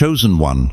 Chosen one,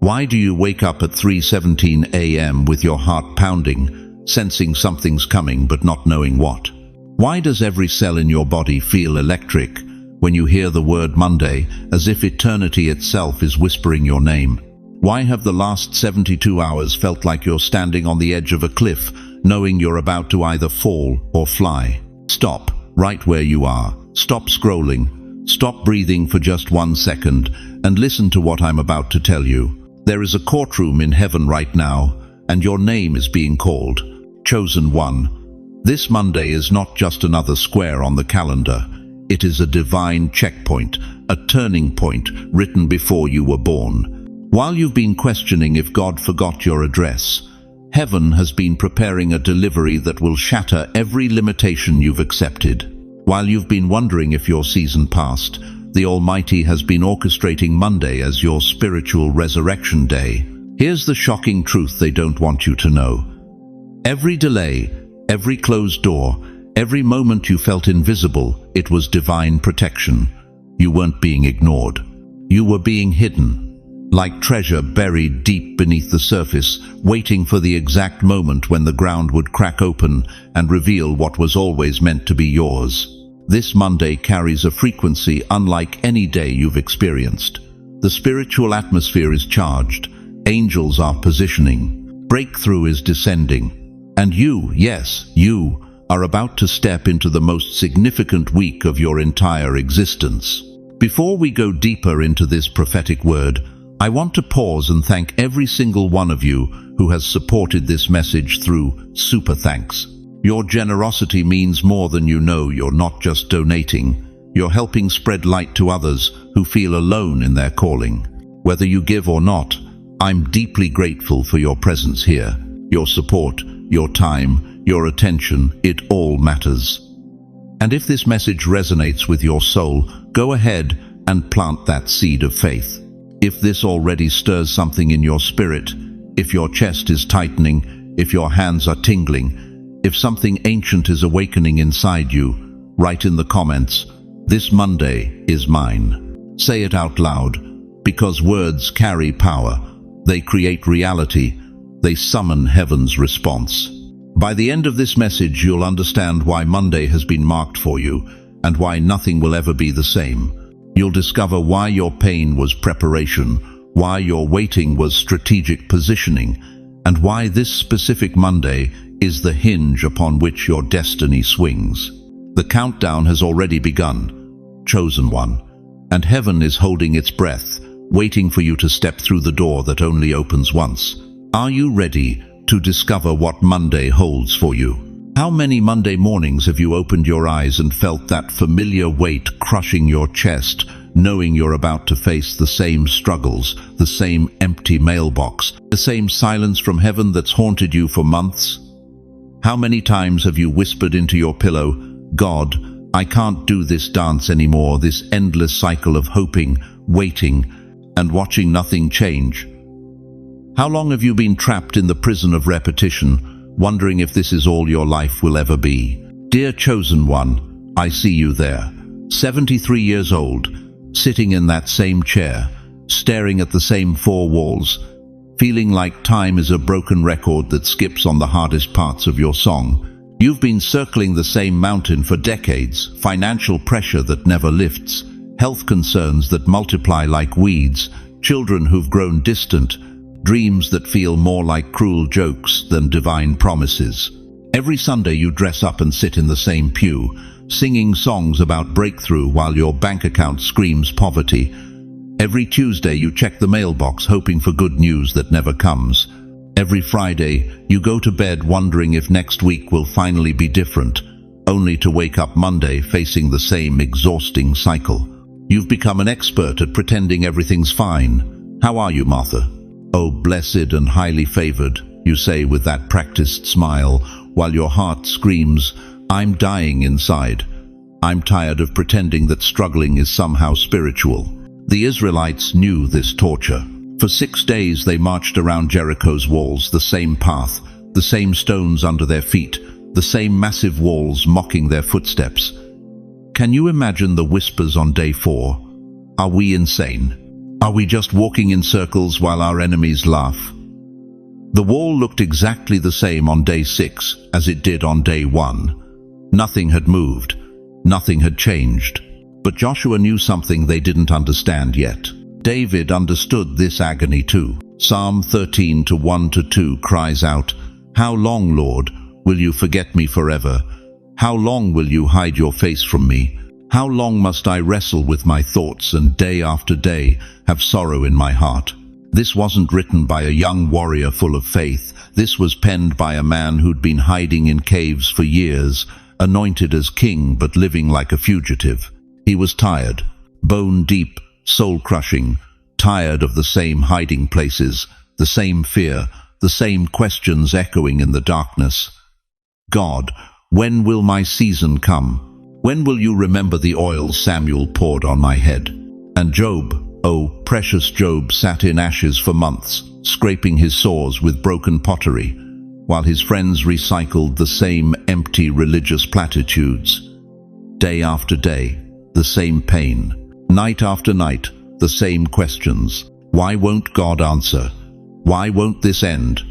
why do you wake up at 3:17 a.m. with your heart pounding, sensing something's coming but not knowing what? Why does every cell in your body feel electric when you hear the word Monday, as if eternity itself is whispering your name? Why have the last 72 hours felt like you're standing on the edge of a cliff, knowing you're about to either fall or fly? Stop, right where you are. Stop scrolling. Stop breathing for just 1 second and listen to what I'm about to tell you. There is a courtroom in heaven right now, and your name is being called. Chosen one. This Monday is not just another square on the calendar. It is a divine checkpoint, a turning point written before you were born. While you've been questioning if God forgot your address, heaven has been preparing a delivery that will shatter every limitation you've accepted. While you've been wondering if your season passed, the Almighty has been orchestrating Monday as your spiritual resurrection day. Here's the shocking truth they don't want you to know. Every delay, every closed door, every moment you felt invisible, it was divine protection. You weren't being ignored. You were being hidden, like treasure buried deep beneath the surface, waiting for the exact moment when the ground would crack open and reveal what was always meant to be yours. This Monday carries a frequency unlike any day you've experienced. The spiritual atmosphere is charged, angels are positioning, breakthrough is descending, and you, yes, you, are about to step into the most significant week of your entire existence. Before we go deeper into this prophetic word, I want to pause and thank every single one of you who has supported this message through super thanks. Your generosity means more than you know. You're not just donating, you're helping spread light to others who feel alone in their calling. Whether you give or not, I'm deeply grateful for your presence here. Your support, your time, your attention, it all matters. And if this message resonates with your soul, go ahead and plant that seed of faith. If this already stirs something in your spirit, if your chest is tightening, if your hands are tingling, if something ancient is awakening inside you, write in the comments, "This Monday is mine." Say it out loud, because words carry power. They create reality. They summon heaven's response. By the end of this message, you'll understand why Monday has been marked for you and why nothing will ever be the same. You'll discover why your pain was preparation, why your waiting was strategic positioning, and why this specific Monday is the hinge upon which your destiny swings. The countdown has already begun, chosen one, and heaven is holding its breath, waiting for you to step through the door that only opens once. Are you ready to discover what Monday holds for you? How many Monday mornings have you opened your eyes and felt that familiar weight crushing your chest, knowing you're about to face the same struggles, the same empty mailbox, the same silence from heaven that's haunted you for months? How many times have you whispered into your pillow, "God, I can't do this dance anymore," this endless cycle of hoping, waiting, and watching nothing change? How long have you been trapped in the prison of repetition, wondering if this is all your life will ever be? Dear chosen one, I see you there, 73 years old, sitting in that same chair, staring at the same four walls, feeling like time is a broken record that skips on the hardest parts of your song. You've been circling the same mountain for decades, financial pressure that never lifts, health concerns that multiply like weeds, children who've grown distant, dreams that feel more like cruel jokes than divine promises. Every Sunday you dress up and sit in the same pew, singing songs about breakthrough while your bank account screams poverty. Every Tuesday you check the mailbox hoping for good news that never comes. Every Friday you go to bed wondering if next week will finally be different, only to wake up Monday facing the same exhausting cycle. You've become an expert at pretending everything's fine. "How are you, Martha?" "Oh, blessed and highly favored," you say with that practiced smile, while your heart screams, "I'm dying inside. I'm tired of pretending that struggling is somehow spiritual." The Israelites knew this torture. For 6 days they marched around Jericho's walls, the same path, the same stones under their feet, the same massive walls mocking their footsteps. Can you imagine the whispers on day 4? Are we insane? Are we just walking in circles while our enemies laugh? The wall looked exactly the same on day 6 as it did on day 1. Nothing had moved. Nothing had changed. But Joshua knew something they didn't understand yet. David understood this agony too. Psalm 13 1-2 cries out, "How long, Lord, will you forget me forever? How long will you hide your face from me? How long must I wrestle with my thoughts and day after day have sorrow in my heart?" This wasn't written by a young warrior full of faith. This was penned by a man who'd been hiding in caves for years, anointed as king but living like a fugitive. He was tired, bone deep, soul-crushing, tired of the same hiding places, the same fear, the same questions echoing in the darkness. "God, when will my season come? When will you remember the oil Samuel poured on my head?" And Job, oh, precious Job, sat in ashes for months, scraping his sores with broken pottery, while his friends recycled the same empty religious platitudes. Day after day, the same pain. Night after night, the same questions. Why won't God answer? Why won't this end?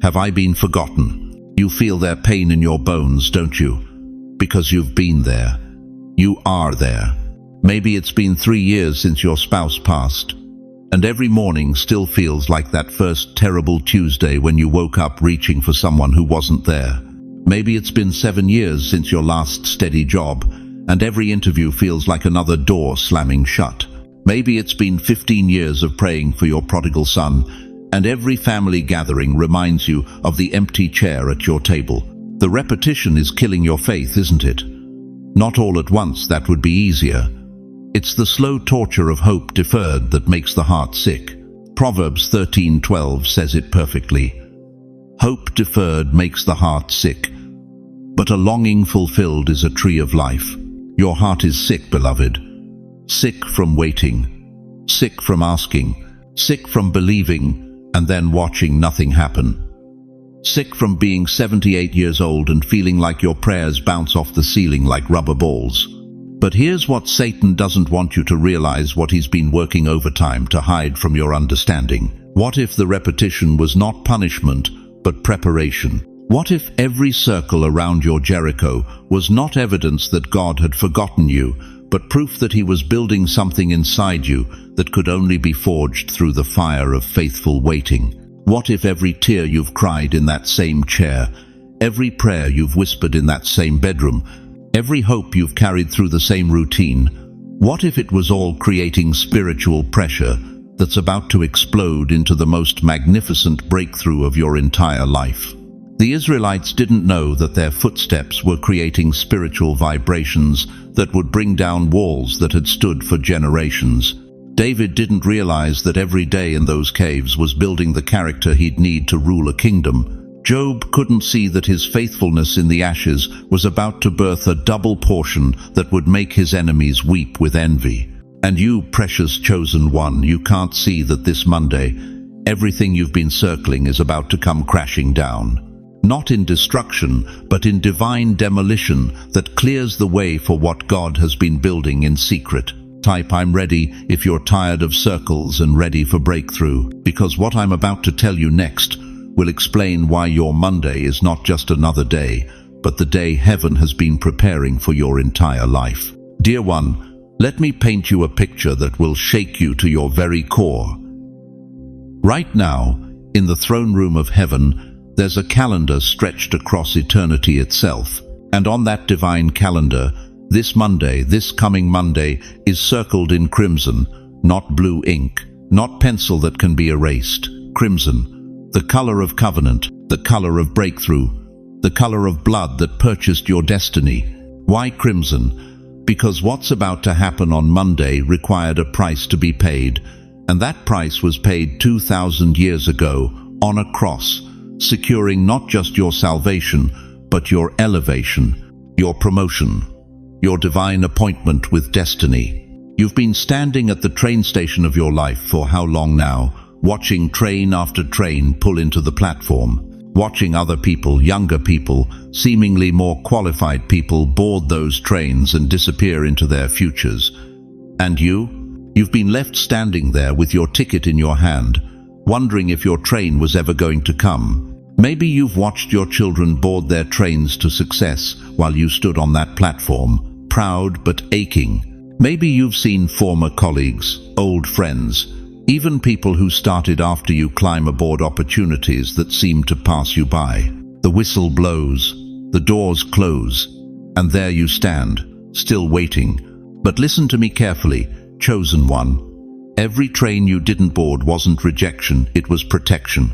Have I been forgotten? You feel their pain in your bones, don't you? Because you've been there. You are there. Maybe it's been 3 years since your spouse passed, and every morning still feels like that first terrible Tuesday when you woke up reaching for someone who wasn't there. Maybe it's been 7 years since your last steady job, and every interview feels like another door slamming shut. Maybe it's been 15 years of praying for your prodigal son, and every family gathering reminds you of the empty chair at your table. The repetition is killing your faith, isn't it? Not all at once, that would be easier. It's the slow torture of hope deferred that makes the heart sick. Proverbs 13:12 says it perfectly. Hope deferred makes the heart sick, but a longing fulfilled is a tree of life. Your heart is sick, beloved. Sick from waiting, sick from asking, sick from believing and then watching nothing happen. Sick from being 78 years old and feeling like your prayers bounce off the ceiling like rubber balls. But here's what Satan doesn't want you to realize, what he's been working overtime to hide from your understanding. What if the repetition was not punishment, but preparation? What if every circle around your Jericho was not evidence that God had forgotten you, but proof that he was building something inside you that could only be forged through the fire of faithful waiting? What if every tear you've cried in that same chair, every prayer you've whispered in that same bedroom, every hope you've carried through the same routine, what if it was all creating spiritual pressure that's about to explode into the most magnificent breakthrough of your entire life? The Israelites didn't know that their footsteps were creating spiritual vibrations that would bring down walls that had stood for generations. David didn't realize that every day in those caves was building the character he'd need to rule a kingdom. Job couldn't see that his faithfulness in the ashes was about to birth a double portion that would make his enemies weep with envy. And you, precious chosen one, you can't see that this Monday, everything you've been circling is about to come crashing down. Not in destruction, but in divine demolition that clears the way for what God has been building in secret. Type "I'm ready" if you're tired of circles and ready for breakthrough, because what I'm about to tell you next will explain why your Monday is not just another day, but the day heaven has been preparing for your entire life. Dear one, let me paint you a picture that will shake you to your very core. Right now, in the throne room of heaven, there's a calendar stretched across eternity itself, and on that divine calendar, this Monday, this coming Monday, is circled in crimson, not blue ink, not pencil that can be erased. Crimson, the color of covenant, the color of breakthrough, the color of blood that purchased your destiny. Why crimson? Because what's about to happen on Monday required a price to be paid, and that price was paid 2,000 years ago on a cross, securing not just your salvation, but your elevation, your promotion, your divine appointment with destiny. You've been standing at the train station of your life for how long now, watching train after train pull into the platform, watching other people, younger people, seemingly more qualified people board those trains and disappear into their futures. And you? You've been left standing there with your ticket in your hand, wondering if your train was ever going to come. Maybe you've watched your children board their trains to success while you stood on that platform, proud but aching. Maybe you've seen former colleagues, old friends, even people who started after you climb aboard opportunities that seem to pass you by. The whistle blows, the doors close, and there you stand, still waiting. But listen to me carefully, chosen one. Every train you didn't board wasn't rejection, it was protection.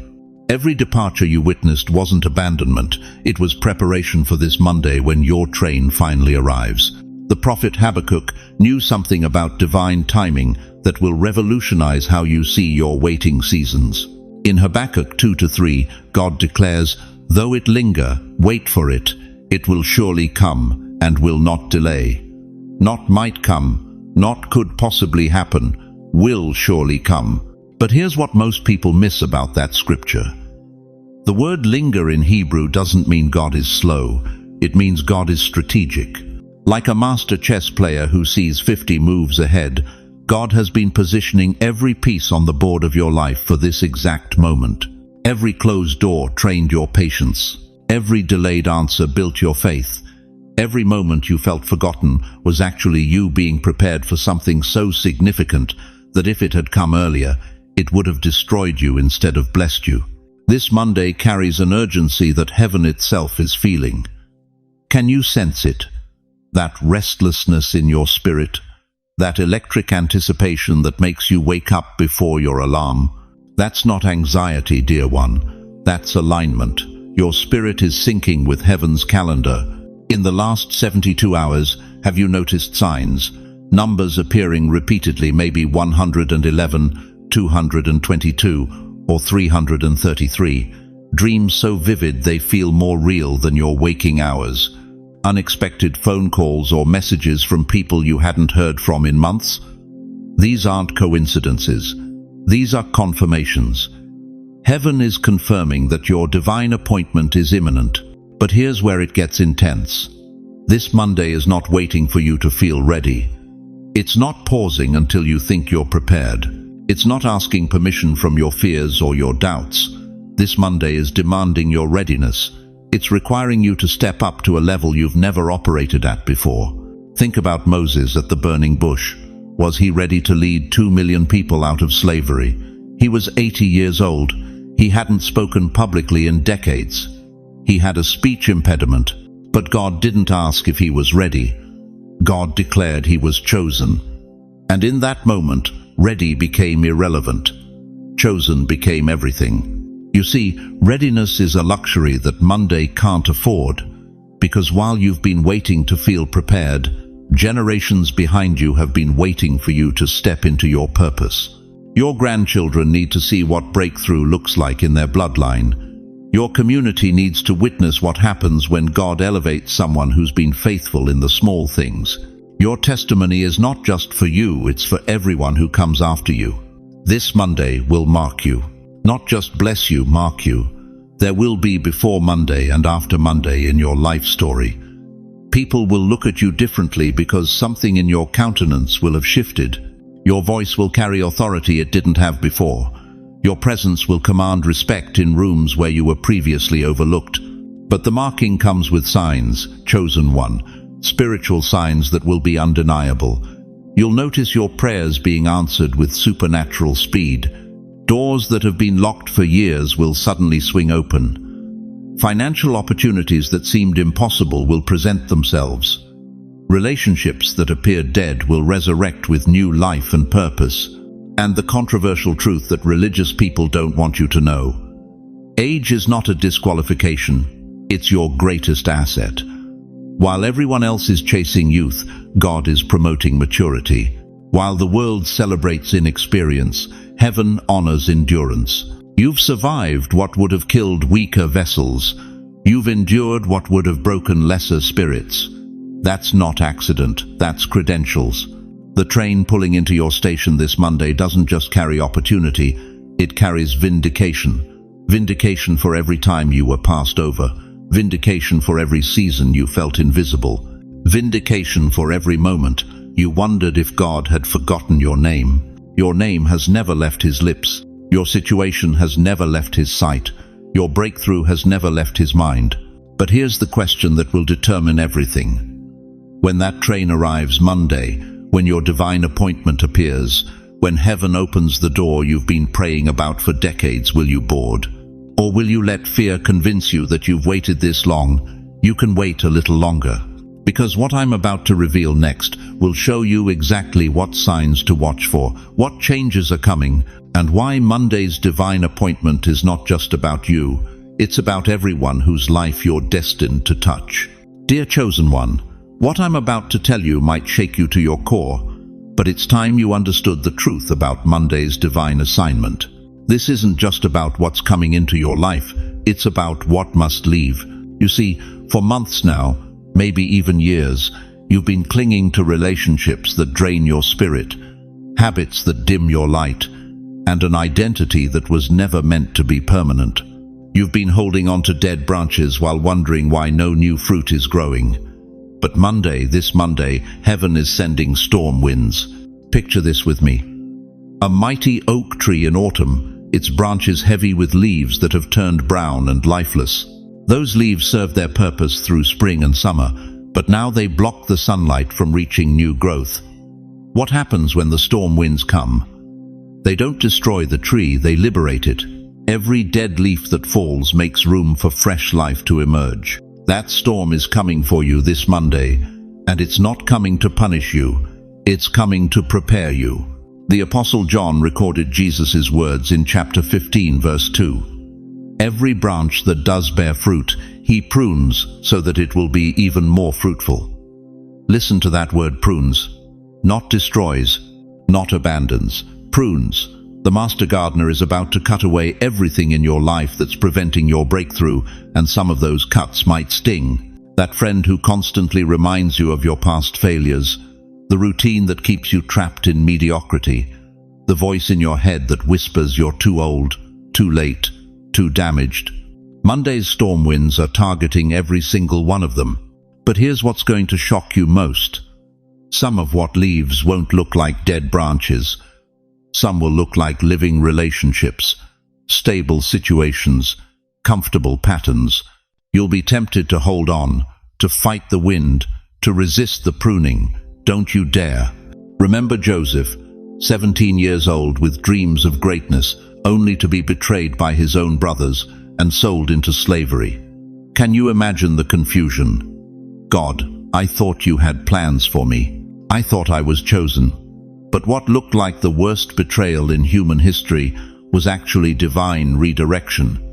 Every departure you witnessed wasn't abandonment, it was preparation for this Monday when your train finally arrives. The prophet Habakkuk knew something about divine timing that will revolutionize how you see your waiting seasons. In Habakkuk 2-3, God declares, "Though it linger, wait for it. It will surely come and will not delay." Not might come, not could possibly happen, will surely come. But here's what most people miss about that scripture. The word linger in Hebrew doesn't mean God is slow, it means God is strategic. Like a master chess player who sees 50 moves ahead, God has been positioning every piece on the board of your life for this exact moment. Every closed door trained your patience. Every delayed answer built your faith. Every moment you felt forgotten was actually you being prepared for something so significant that if it had come earlier, it would have destroyed you instead of blessed you. This Monday carries an urgency that heaven itself is feeling. Can you sense it? That restlessness in your spirit? That electric anticipation that makes you wake up before your alarm? That's not anxiety, dear one. That's alignment. Your spirit is syncing with heaven's calendar. In the last 72 hours, have you noticed signs? Numbers appearing repeatedly, maybe 111, 222, or 333. Dreams so vivid they feel more real than your waking hours. Unexpected phone calls or messages from people you hadn't heard from in months. These aren't coincidences. These are confirmations. Heaven is confirming that your divine appointment is imminent. But here's where it gets intense. This Monday is not waiting for you to feel ready. It's not pausing until you think you're prepared. It's not asking permission from your fears or your doubts. This Monday is demanding your readiness. It's requiring you to step up to a level you've never operated at before. Think about Moses at the burning bush. Was he ready to lead 2 million people out of slavery? He was 80 years old. He hadn't spoken publicly in decades. He had a speech impediment, but God didn't ask if he was ready. God declared he was chosen. And in that moment, ready became irrelevant. Chosen became everything. You see, readiness is a luxury that Monday can't afford, because while you've been waiting to feel prepared, generations behind you have been waiting for you to step into your purpose. Your grandchildren need to see what breakthrough looks like in their bloodline. Your community needs to witness what happens when God elevates someone who's been faithful in the small things. Your testimony is not just for you, it's for everyone who comes after you. This Monday will mark you. Not just bless you, mark you. There will be before Monday and after Monday in your life story. People will look at you differently because something in your countenance will have shifted. Your voice will carry authority it didn't have before. Your presence will command respect in rooms where you were previously overlooked. But the marking comes with signs, chosen one, spiritual signs that will be undeniable. You'll notice your prayers being answered with supernatural speed. Doors that have been locked for years will suddenly swing open. Financial opportunities that seemed impossible will present themselves. Relationships that appeared dead will resurrect with new life and purpose. And the controversial truth that religious people don't want you to know. Age is not a disqualification, it's your greatest asset. While everyone else is chasing youth, God is promoting maturity. While the world celebrates inexperience, heaven honors endurance. You've survived what would have killed weaker vessels. You've endured what would have broken lesser spirits. That's not accident, that's credentials. The train pulling into your station this Monday doesn't just carry opportunity, it carries vindication. Vindication for every time you were passed over. Vindication for every season you felt invisible. Vindication for every moment You wondered if God had forgotten your name. Your name has never left his lips. Your situation has never left his sight. Your breakthrough has never left his mind. But here's the question that will determine everything. When that train arrives Monday, when your divine appointment appears, when heaven opens the door you've been praying about for decades, will you board? Or will you let fear convince you that you've waited this long? You can wait a little longer. Because what I'm about to reveal next will show you exactly what signs to watch for, what changes are coming, and why Monday's divine appointment is not just about you, it's about everyone whose life you're destined to touch. Dear chosen one, what I'm about to tell you might shake you to your core, but it's time you understood the truth about Monday's divine assignment. This isn't just about what's coming into your life, it's about what must leave. You see, for months now, maybe even years, you've been clinging to relationships that drain your spirit, habits that dim your light, and an identity that was never meant to be permanent. You've been holding on to dead branches while wondering why no new fruit is growing. But this Monday, heaven is sending storm winds. Picture this with me. A mighty oak tree in autumn, its branches heavy with leaves that have turned brown and lifeless. Those leaves served their purpose through spring and summer, but now they block the sunlight from reaching new growth. What happens when the storm winds come? They don't destroy the tree, they liberate it. Every dead leaf that falls makes room for fresh life to emerge. That storm is coming for you this Monday, and it's not coming to punish you, it's coming to prepare you. The Apostle John recorded Jesus' words in chapter 15, verse 2. Every branch that does bear fruit, he prunes so that it will be even more fruitful. Listen to that word, prunes. Not destroys, not abandons, prunes. The master gardener is about to cut away everything in your life that's preventing your breakthrough, and some of those cuts might sting. That friend who constantly reminds you of your past failures, the routine that keeps you trapped in mediocrity, the voice in your head that whispers you're too old, too late, too damaged. Monday's storm winds are targeting every single one of them. But here's what's going to shock you most. Some of what leaves won't look like dead branches. Some will look like living relationships, stable situations, comfortable patterns. You'll be tempted to hold on, to fight the wind, to resist the pruning. Don't you dare. Remember Joseph, 17 years old with dreams of greatness, only to be betrayed by his own brothers and sold into slavery. Can you imagine the confusion? God, I thought you had plans for me. I thought I was chosen. But what looked like the worst betrayal in human history was actually divine redirection.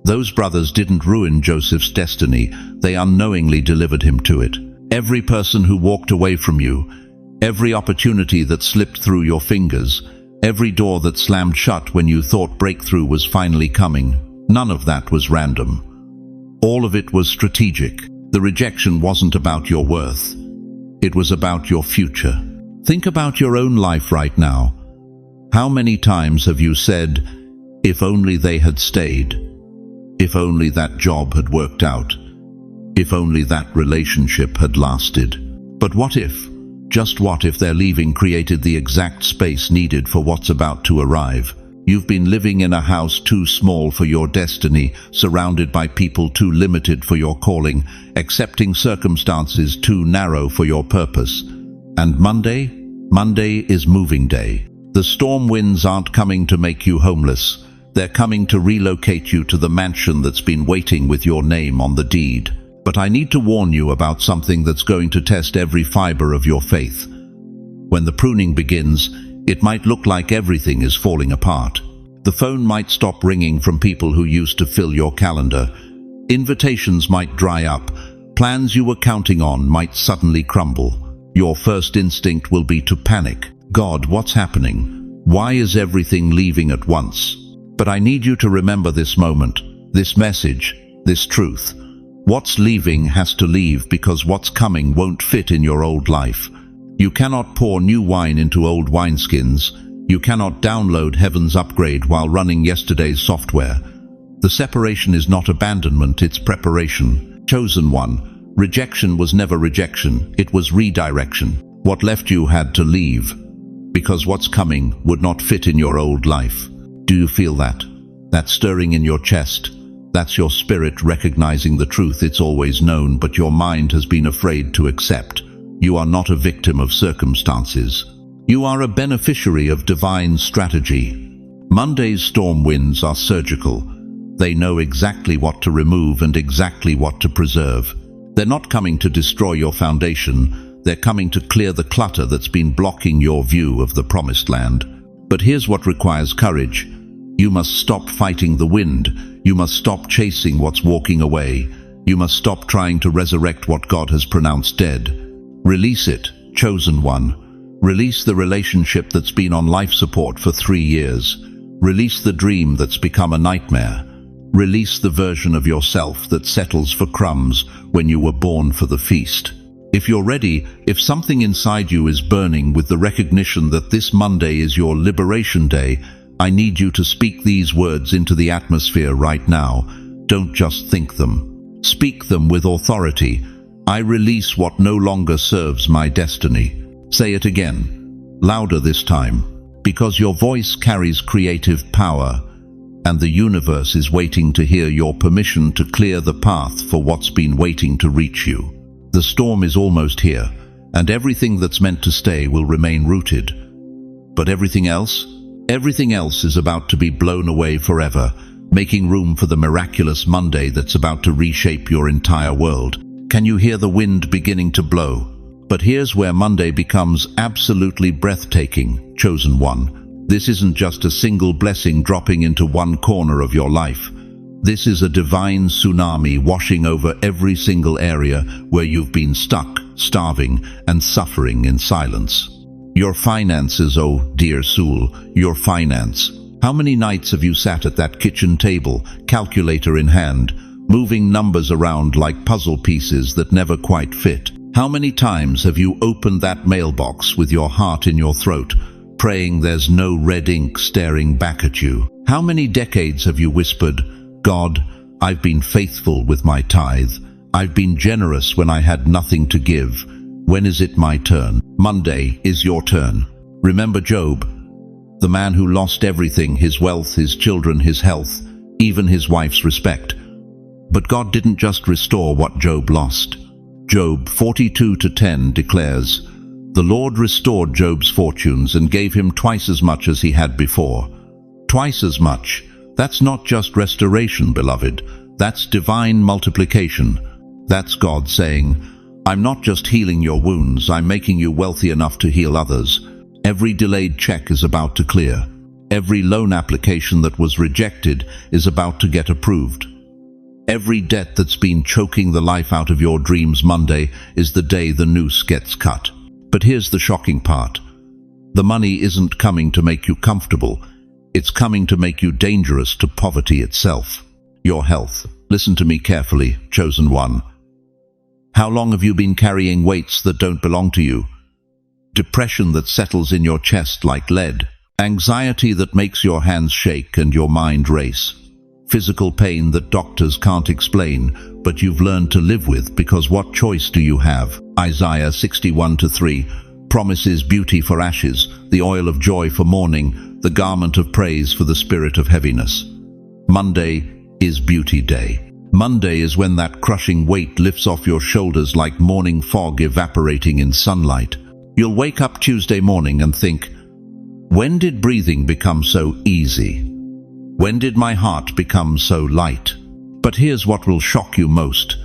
Those brothers didn't ruin Joseph's destiny, they unknowingly delivered him to it. Every person who walked away from you, every opportunity that slipped through your fingers, every door that slammed shut when you thought breakthrough was finally coming, none of that was random. All of it was strategic. The rejection wasn't about your worth. It was about your future. Think about your own life right now. How many times have you said, if only they had stayed, if only that job had worked out, if only that relationship had lasted? But what if, just what if their leaving created the exact space needed for what's about to arrive? You've been living in a house too small for your destiny, surrounded by people too limited for your calling, accepting circumstances too narrow for your purpose. And Monday is moving day. The storm winds aren't coming to make you homeless. They're coming to relocate you to the mansion that's been waiting with your name on the deed. But I need to warn you about something that's going to test every fiber of your faith. When the pruning begins, it might look like everything is falling apart. The phone might stop ringing from people who used to fill your calendar. Invitations might dry up. Plans you were counting on might suddenly crumble. Your first instinct will be to panic. God, what's happening? Why is everything leaving at once? But I need you to remember this moment, this message, this truth. What's leaving has to leave because what's coming won't fit in your old life. You cannot pour new wine into old wineskins. You cannot download heaven's upgrade while running yesterday's software. The separation is not abandonment, it's preparation. Chosen one. Rejection was never rejection, it was redirection. What left you had to leave, because what's coming would not fit in your old life. Do you feel that? That stirring in your chest? That's your spirit recognizing the truth it's always known, but your mind has been afraid to accept. You are not a victim of circumstances. You are a beneficiary of divine strategy. Monday's storm winds are surgical. They know exactly what to remove and exactly what to preserve. They're not coming to destroy your foundation. They're coming to clear the clutter that's been blocking your view of the promised land. But here's what requires courage. You must stop fighting the wind. You must stop chasing what's walking away. You must stop trying to resurrect what God has pronounced dead. Release it, chosen one. Release the relationship that's been on life support for 3 years. Release the dream that's become a nightmare. Release the version of yourself that settles for crumbs when you were born for the feast. If you're ready, if something inside you is burning with the recognition that this Monday is your liberation day, I need you to speak these words into the atmosphere right now. Don't just think them. Speak them with authority. I release what no longer serves my destiny. Say it again, louder this time, because your voice carries creative power, and the universe is waiting to hear your permission to clear the path for what's been waiting to reach you. The storm is almost here, and everything that's meant to stay will remain rooted. But everything else is about to be blown away forever, making room for the miraculous Monday that's about to reshape your entire world. Can you hear the wind beginning to blow? But here's where Monday becomes absolutely breathtaking, chosen one. This isn't just a single blessing dropping into one corner of your life. This is a divine tsunami washing over every single area where you've been stuck, starving, and suffering in silence. Your finances, oh dear soul, your finance. How many nights have you sat at that kitchen table, calculator in hand, moving numbers around like puzzle pieces that never quite fit? How many times have you opened that mailbox with your heart in your throat, praying there's no red ink staring back at you? How many decades have you whispered, God, I've been faithful with my tithe. I've been generous when I had nothing to give. When is it my turn? Monday is your turn. Remember Job, the man who lost everything, his wealth, his children, his health, even his wife's respect. But God didn't just restore what Job lost. Job 42:10 declares, "The Lord restored Job's fortunes and gave him twice as much as he had before." Twice as much. That's not just restoration, beloved. That's divine multiplication. That's God saying, I'm not just healing your wounds, I'm making you wealthy enough to heal others. Every delayed check is about to clear. Every loan application that was rejected is about to get approved. Every debt that's been choking the life out of your dreams, Monday is the day the noose gets cut. But here's the shocking part. The money isn't coming to make you comfortable. It's coming to make you dangerous to poverty itself. Your health. Listen to me carefully, chosen one. How long have you been carrying weights that don't belong to you? Depression that settles in your chest like lead. Anxiety that makes your hands shake and your mind race. Physical pain that doctors can't explain, but you've learned to live with because what choice do you have? Isaiah 61:3 promises beauty for ashes, the oil of joy for mourning, the garment of praise for the spirit of heaviness. Monday is beauty day. Monday is when that crushing weight lifts off your shoulders like morning fog evaporating in sunlight. You'll wake up Tuesday morning and think, when did breathing become so easy? When did my heart become so light? But here's what will shock you most.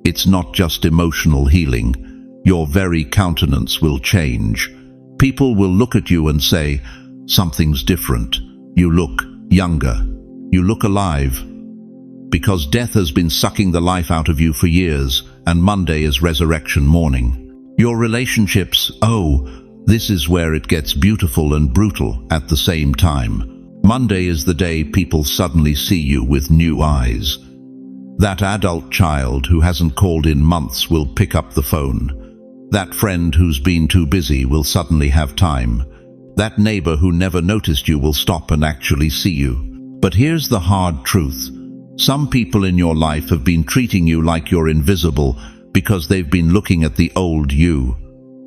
It's not just emotional healing. Your very countenance will change. People will look at you and say, something's different. You look younger. You look alive. Because death has been sucking the life out of you for years, and Monday is resurrection morning. Your relationships, oh, this is where it gets beautiful and brutal at the same time. Monday is the day people suddenly see you with new eyes. That adult child who hasn't called in months will pick up the phone. That friend who's been too busy will suddenly have time. That neighbor who never noticed you will stop and actually see you. But here's the hard truth. Some people in your life have been treating you like you're invisible because they've been looking at the old you.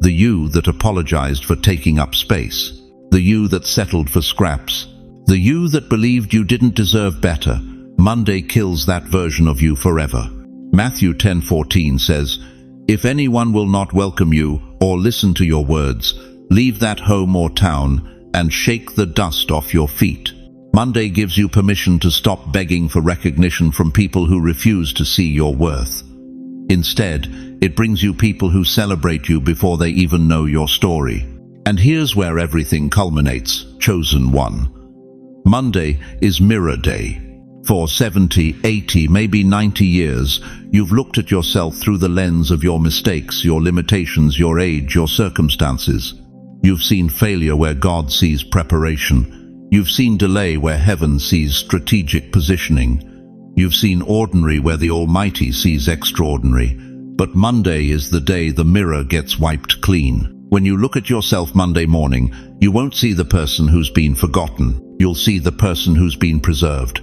The you that apologized for taking up space. The you that settled for scraps. The you that believed you didn't deserve better. Monday kills that version of you forever. Matthew 10:14 says, "If anyone will not welcome you or listen to your words, leave that home or town and shake the dust off your feet." Monday gives you permission to stop begging for recognition from people who refuse to see your worth. Instead, it brings you people who celebrate you before they even know your story. And here's where everything culminates, chosen one. Monday is mirror day. For 70, 80, maybe 90 years, you've looked at yourself through the lens of your mistakes, your limitations, your age, your circumstances. You've seen failure where God sees preparation. You've seen delay where heaven sees strategic positioning. You've seen ordinary where the Almighty sees extraordinary. But Monday is the day the mirror gets wiped clean. When you look at yourself Monday morning, you won't see the person who's been forgotten. You'll see the person who's been preserved.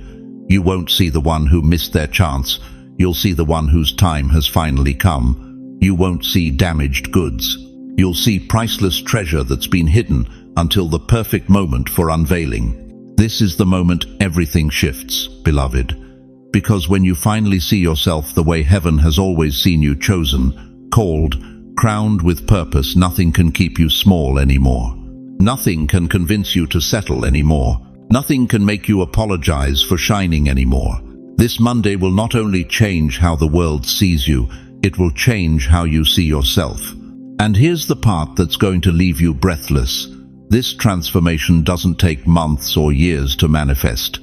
You won't see the one who missed their chance. You'll see the one whose time has finally come. You won't see damaged goods. You'll see priceless treasure that's been hidden until the perfect moment for unveiling. This is the moment everything shifts, beloved. Because when you finally see yourself the way heaven has always seen you, chosen, called, crowned with purpose, nothing can keep you small anymore. Nothing can convince you to settle anymore. Nothing can make you apologize for shining anymore. This Monday will not only change how the world sees you, it will change how you see yourself. And here's the part that's going to leave you breathless. This transformation doesn't take months or years to manifest.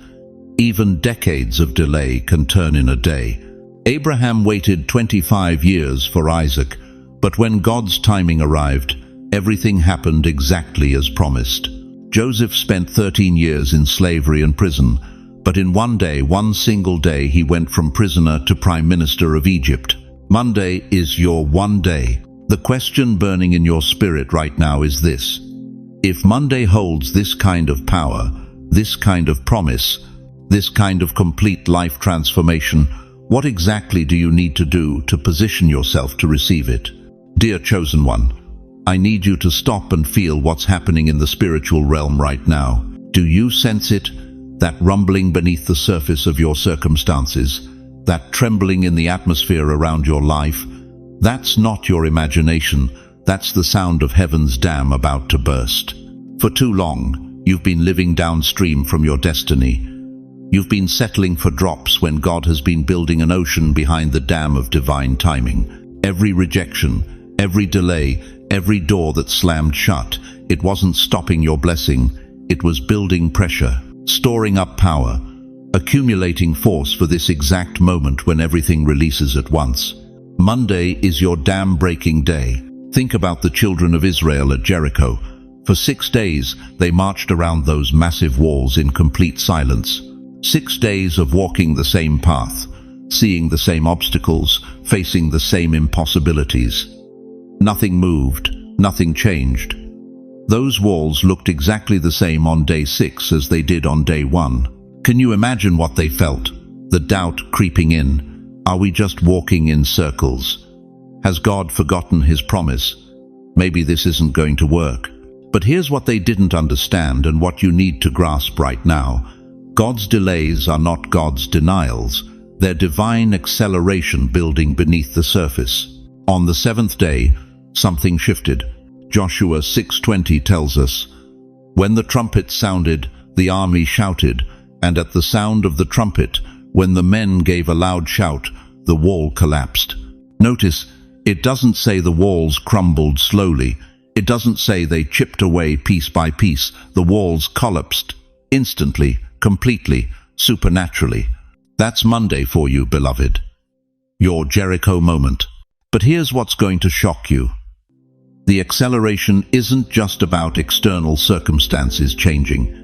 Even decades of delay can turn in a day. Abraham waited 25 years for Isaac, but when God's timing arrived, everything happened exactly as promised. Joseph spent 13 years in slavery and prison, but in one day, one single day, he went from prisoner to Prime Minister of Egypt. Monday is your one day. The question burning in your spirit right now is this: if Monday holds this kind of power, this kind of promise, this kind of complete life transformation, what exactly do you need to do to position yourself to receive it? Dear chosen one, I need you to stop and feel what's happening in the spiritual realm right now. Do you sense it? That rumbling beneath the surface of your circumstances, that trembling in the atmosphere around your life? That's not your imagination. That's the sound of heaven's dam about to burst. For too long, you've been living downstream from your destiny. You've been settling for drops when God has been building an ocean behind the dam of divine timing. Every rejection, every delay, every door that slammed shut, it wasn't stopping your blessing. It was building pressure, storing up power, accumulating force for this exact moment when everything releases at once. Monday is your dam-breaking day. Think about the children of Israel at Jericho. For 6 days, they marched around those massive walls in complete silence. 6 days of walking the same path, seeing the same obstacles, facing the same impossibilities. Nothing moved, nothing changed. Those walls looked exactly the same on day 6 as they did on day 1. Can you imagine what they felt? The doubt creeping in. Are we just walking in circles? Has God forgotten his promise? Maybe this isn't going to work. But here's what they didn't understand and what you need to grasp right now. God's delays are not God's denials. They're divine acceleration building beneath the surface. On the 7th day, something shifted. Joshua 6:20 tells us, "When the trumpet sounded, the army shouted, and at the sound of the trumpet, when the men gave a loud shout, the wall collapsed." Notice, it doesn't say the walls crumbled slowly. It doesn't say they chipped away piece by piece. The walls collapsed instantly, completely, supernaturally. That's Monday for you, beloved. Your Jericho moment. But here's what's going to shock you. The acceleration isn't just about external circumstances changing.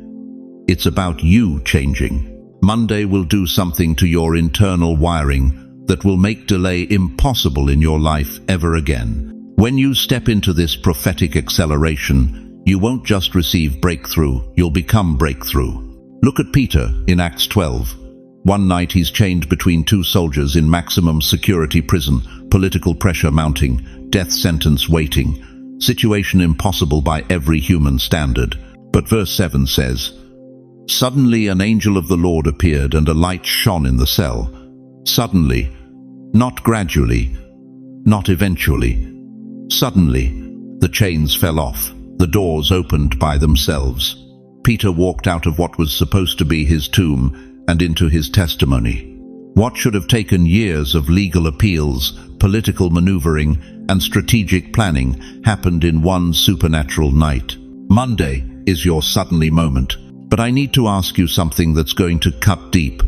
It's about you changing. Monday will do something to your internal wiring that will make delay impossible in your life ever again. When you step into this prophetic acceleration, you won't just receive breakthrough, you'll become breakthrough. Look at Peter in Acts 12. One night he's chained between 2 soldiers in maximum security prison, political pressure mounting, death sentence waiting. Situation impossible by every human standard. But verse 7 says, "Suddenly an angel of the Lord appeared, and a light shone in the cell." Suddenly, not gradually, not eventually. Suddenly, the chains fell off, the doors opened by themselves. Peter walked out of what was supposed to be his tomb and into his testimony. What should have taken years of legal appeals, political maneuvering, and strategic planning happened in one supernatural night. Monday is your suddenly moment, but I need to ask you something that's going to cut deep.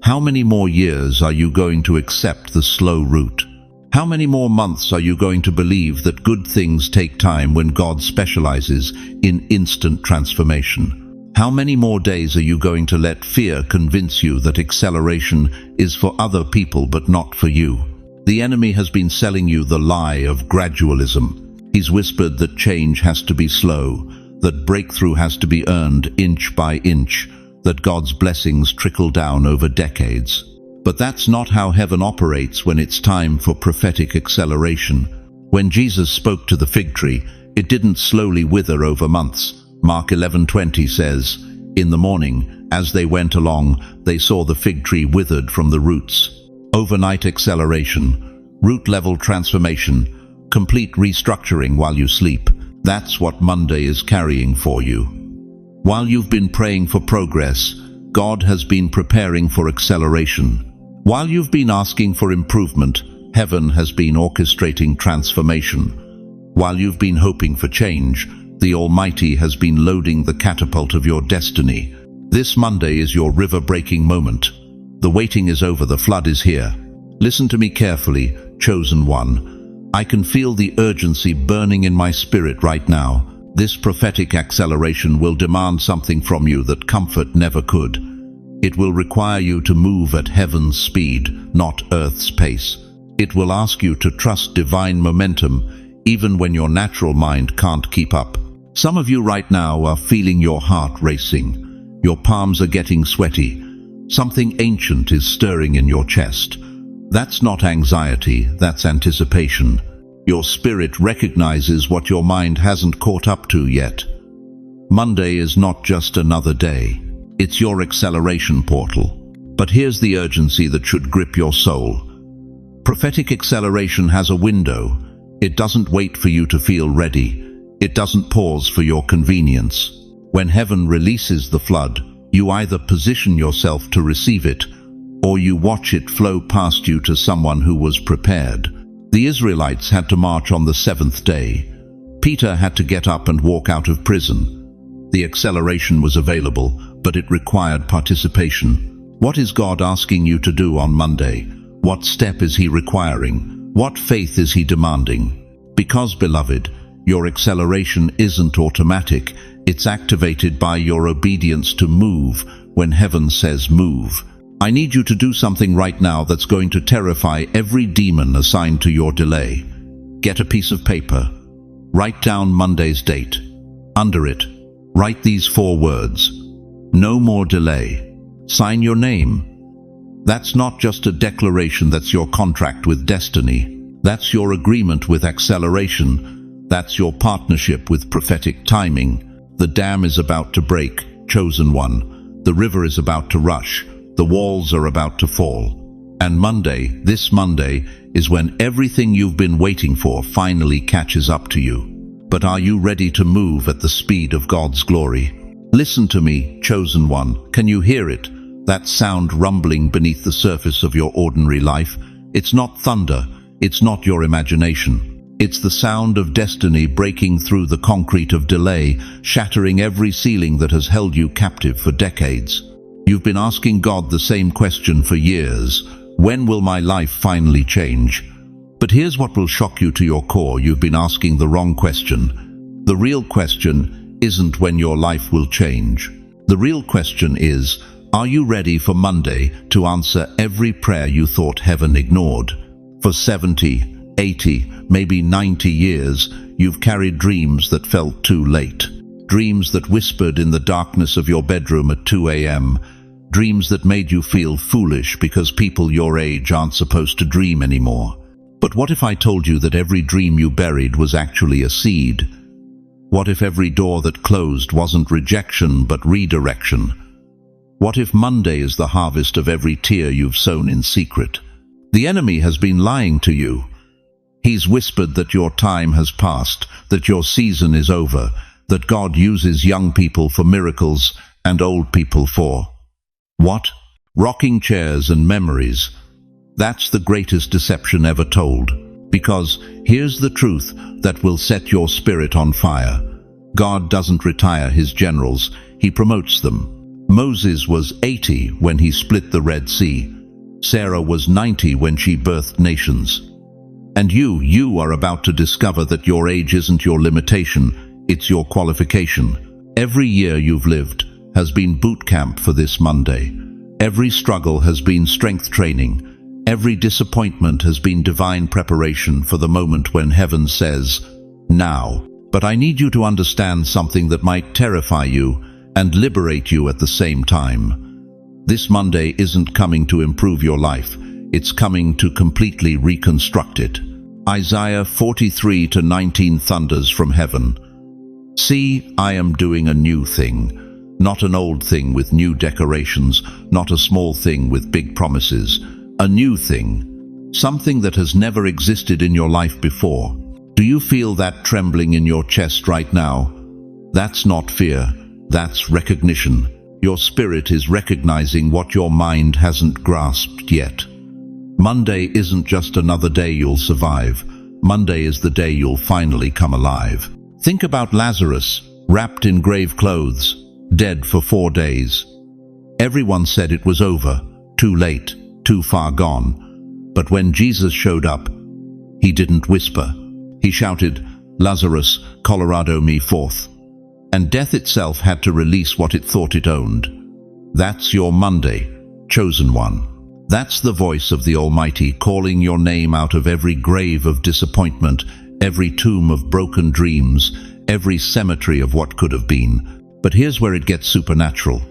How many more years are you going to accept the slow route? How many more months are you going to believe that good things take time when God specializes in instant transformation? How many more days are you going to let fear convince you that acceleration is for other people but not for you? The enemy has been selling you the lie of gradualism. He's whispered that change has to be slow, that breakthrough has to be earned inch by inch, that God's blessings trickle down over decades. But that's not how heaven operates when it's time for prophetic acceleration. When Jesus spoke to the fig tree, it didn't slowly wither over months. Mark 11:20 says, "In the morning, as they went along, they saw the fig tree withered from the roots." Overnight acceleration, root-level transformation, complete restructuring while you sleep. That's what Monday is carrying for you. While you've been praying for progress, God has been preparing for acceleration. While you've been asking for improvement, heaven has been orchestrating transformation. While you've been hoping for change, the Almighty has been loading the catapult of your destiny. This Monday is your river-breaking moment. The waiting is over, the flood is here. Listen to me carefully, chosen one. I can feel the urgency burning in my spirit right now. This prophetic acceleration will demand something from you that comfort never could. It will require you to move at heaven's speed, not earth's pace. It will ask you to trust divine momentum, even when your natural mind can't keep up. Some of you right now are feeling your heart racing. Your palms are getting sweaty. Something ancient is stirring in your chest. That's not anxiety, that's anticipation. Your spirit recognizes what your mind hasn't caught up to yet. Monday is not just another day. It's your acceleration portal. But here's the urgency that should grip your soul. Prophetic acceleration has a window. It doesn't wait for you to feel ready. It doesn't pause for your convenience. When heaven releases the flood, you either position yourself to receive it, or you watch it flow past you to someone who was prepared. The Israelites had to march on the seventh day. Peter had to get up and walk out of prison. The acceleration was available, but it required participation. What is God asking you to do on Monday? What step is He requiring? What faith is He demanding? Because, beloved, your acceleration isn't automatic. It's activated by your obedience to move when heaven says move. I need you to do something right now that's going to terrify every demon assigned to your delay. Get a piece of paper. Write down Monday's date. Under it, write these 4 words. No more delay. Sign your name. That's not just a declaration, that's your contract with destiny. That's your agreement with acceleration. That's your partnership with prophetic timing. The dam is about to break, chosen one. The river is about to rush. The walls are about to fall. And Monday, this Monday, is when everything you've been waiting for finally catches up to you. But are you ready to move at the speed of God's glory? Listen to me, chosen one. Can you hear it? That sound rumbling beneath the surface of your ordinary life? It's not thunder. It's not your imagination. It's the sound of destiny breaking through the concrete of delay, shattering every ceiling that has held you captive for decades. You've been asking God the same question for years. When will my life finally change? But here's what will shock you to your core. You've been asking the wrong question. The real question isn't when your life will change. The real question is, are you ready for Monday to answer every prayer you thought heaven ignored? For 70, 80, maybe 90 years, you've carried dreams that felt too late. Dreams that whispered in the darkness of your bedroom at 2 a.m. Dreams that made you feel foolish because people your age aren't supposed to dream anymore. But what if I told you that every dream you buried was actually a seed? What if every door that closed wasn't rejection but redirection? What if Monday is the harvest of every tear you've sown in secret? The enemy has been lying to you. He's whispered that your time has passed, that your season is over, that God uses young people for miracles and old people for what? Rocking chairs and memories. That's the greatest deception ever told. Because here's the truth that will set your spirit on fire. God doesn't retire his generals, he promotes them. Moses was 80 when he split the Red Sea. Sarah was 90 when she birthed nations. And you are about to discover that your age isn't your limitation, it's your qualification. Every year you've lived has been boot camp for this Monday. Every struggle has been strength training. Every disappointment has been divine preparation for the moment when heaven says, now. But I need you to understand something that might terrify you and liberate you at the same time. This Monday isn't coming to improve your life. It's coming to completely reconstruct it. Isaiah 43:19 thunders from heaven. See, I am doing a new thing. Not an old thing with new decorations, not a small thing with big promises. A new thing. Something that has never existed in your life before. Do you feel that trembling in your chest right now? That's not fear. That's recognition. Your spirit is recognizing what your mind hasn't grasped yet. Monday isn't just another day you'll survive. Monday is the day you'll finally come alive. Think about Lazarus, wrapped in grave clothes, dead for 4 days. Everyone said it was over, too late, too far gone. But when Jesus showed up, he didn't whisper. He shouted, Lazarus, Colorado me forth. And death itself had to release what it thought it owned. That's your Monday, chosen one. That's the voice of the Almighty calling your name out of every grave of disappointment, every tomb of broken dreams, every cemetery of what could have been. But here's where it gets supernatural.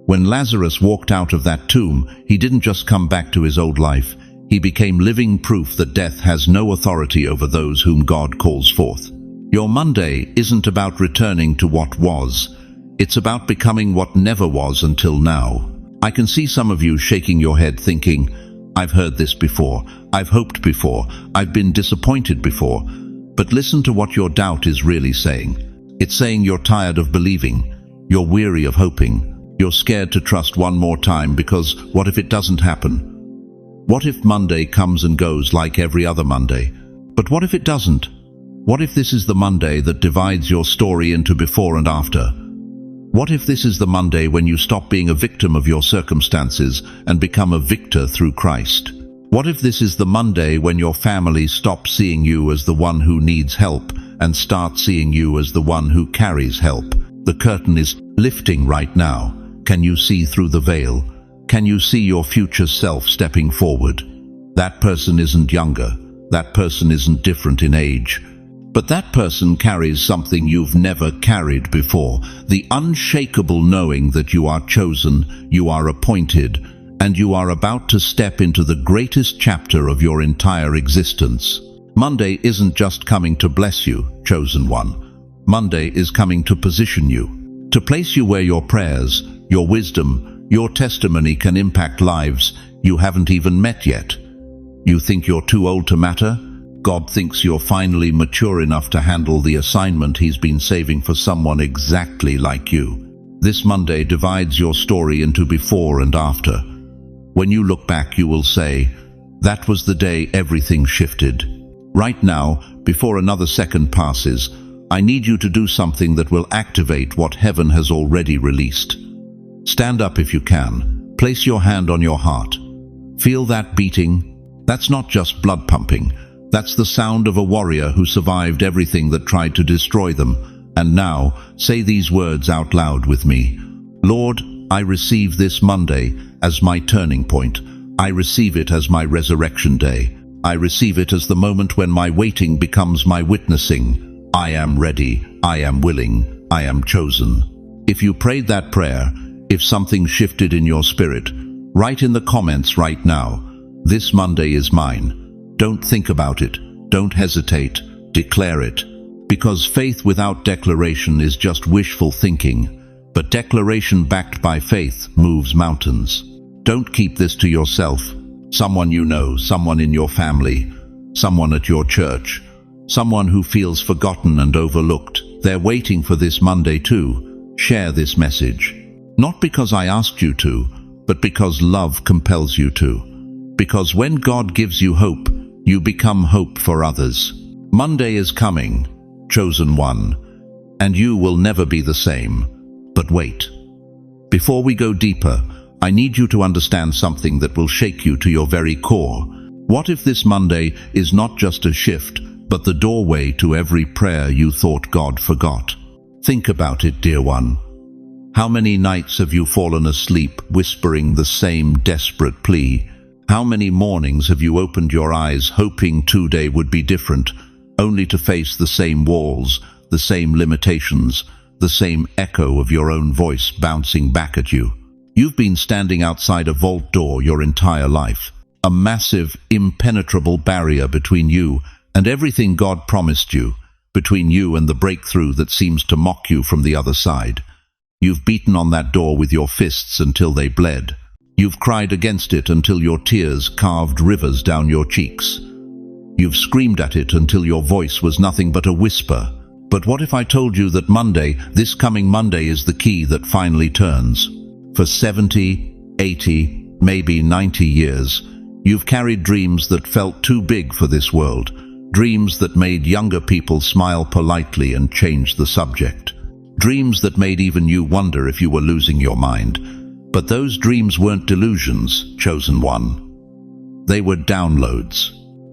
When Lazarus walked out of that tomb, he didn't just come back to his old life. He became living proof that death has no authority over those whom God calls forth. Your Monday isn't about returning to what was. It's about becoming what never was until now. I can see some of you shaking your head thinking, I've heard this before, I've hoped before, I've been disappointed before. But listen to what your doubt is really saying. It's saying you're tired of believing, you're weary of hoping, you're scared to trust one more time because what if it doesn't happen? What if Monday comes and goes like every other Monday? But what if it doesn't? What if this is the Monday that divides your story into before and after? What if this is the Monday when you stop being a victim of your circumstances and become a victor through Christ? What if this is the Monday when your family stops seeing you as the one who needs help and starts seeing you as the one who carries help? The curtain is lifting right now. Can you see through the veil? Can you see your future self stepping forward? That person isn't younger. That person isn't different in age. But that person carries something you've never carried before, the unshakable knowing that you are chosen, you are appointed, and you are about to step into the greatest chapter of your entire existence. Monday isn't just coming to bless you, chosen one. Monday is coming to position you, to place you where your prayers, your wisdom, your testimony can impact lives you haven't even met yet. You think you're too old to matter? God thinks you're finally mature enough to handle the assignment he's been saving for someone exactly like you. This Monday divides your story into before and after. When you look back, you will say, that was the day everything shifted. Right now, before another second passes, I need you to do something that will activate what heaven has already released. Stand up if you can. Place your hand on your heart. Feel that beating? That's not just blood pumping. That's the sound of a warrior who survived everything that tried to destroy them. And now, say these words out loud with me. Lord, I receive this Monday as my turning point. I receive it as my resurrection day. I receive it as the moment when my waiting becomes my witnessing. I am ready. I am willing. I am chosen. If you prayed that prayer, if something shifted in your spirit, write in the comments right now, this Monday is mine. Don't think about it. Don't hesitate. Declare it. Because faith without declaration is just wishful thinking, but declaration backed by faith moves mountains. Don't keep this to yourself. Someone you know, someone in your family, someone at your church, someone who feels forgotten and overlooked. They're waiting for this Monday too. Share this message. Not because I asked you to, but because love compels you to. Because when God gives you hope, you become hope for others. Monday is coming, chosen one, and you will never be the same. But wait. Before we go deeper, I need you to understand something that will shake you to your very core. What if this Monday is not just a shift, but the doorway to every prayer you thought God forgot? Think about it, dear one. How many nights have you fallen asleep whispering the same desperate plea? How many mornings have you opened your eyes hoping today would be different, only to face the same walls, the same limitations, the same echo of your own voice bouncing back at you? You've been standing outside a vault door your entire life, a massive, impenetrable barrier between you and everything God promised you, between you and the breakthrough that seems to mock you from the other side. You've beaten on that door with your fists until they bled. You've cried against it until your tears carved rivers down your cheeks. You've screamed at it until your voice was nothing but a whisper. But what if I told you that Monday, this coming Monday, is the key that finally turns? For 70, 80, maybe 90 years, you've carried dreams that felt too big for this world, dreams that made younger people smile politely and change the subject, dreams that made even you wonder if you were losing your mind. But those dreams weren't delusions, chosen one. They were downloads,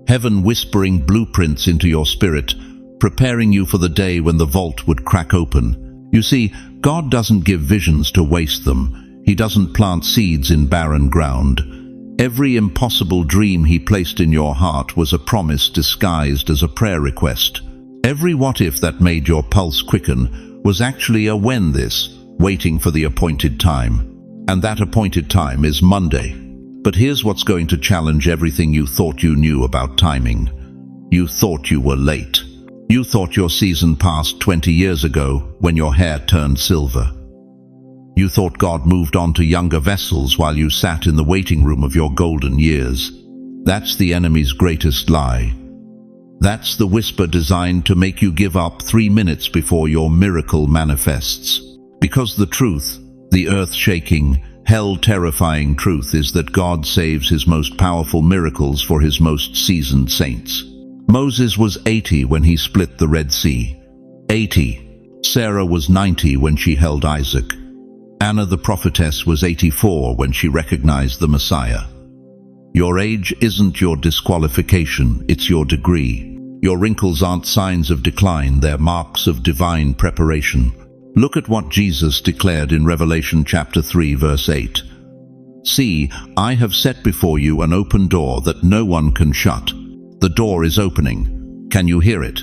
heaven whispering blueprints into your spirit, preparing you for the day when the vault would crack open. You see, God doesn't give visions to waste them. He doesn't plant seeds in barren ground. Every impossible dream He placed in your heart was a promise disguised as a prayer request. Every what if that made your pulse quicken was actually a when this, waiting for the appointed time. And that appointed time is Monday. But here's what's going to challenge everything you thought you knew about timing. You thought you were late. You thought your season passed 20 years ago when your hair turned silver. You thought God moved on to younger vessels while you sat in the waiting room of your golden years. That's the enemy's greatest lie. That's the whisper designed to make you give up 3 minutes before your miracle manifests. Because the truth, the earth-shaking, hell-terrifying truth, is that God saves His most powerful miracles for His most seasoned saints. Moses was 80 when he split the Red Sea. 80. Sarah was 90 when she held Isaac. Anna the prophetess was 84 when she recognized the Messiah. Your age isn't your disqualification, it's your degree. Your wrinkles aren't signs of decline, they're marks of divine preparation. Look at what Jesus declared in Revelation chapter 3, verse 8. See, I have set before you an open door that no one can shut. The door is opening. Can you hear it?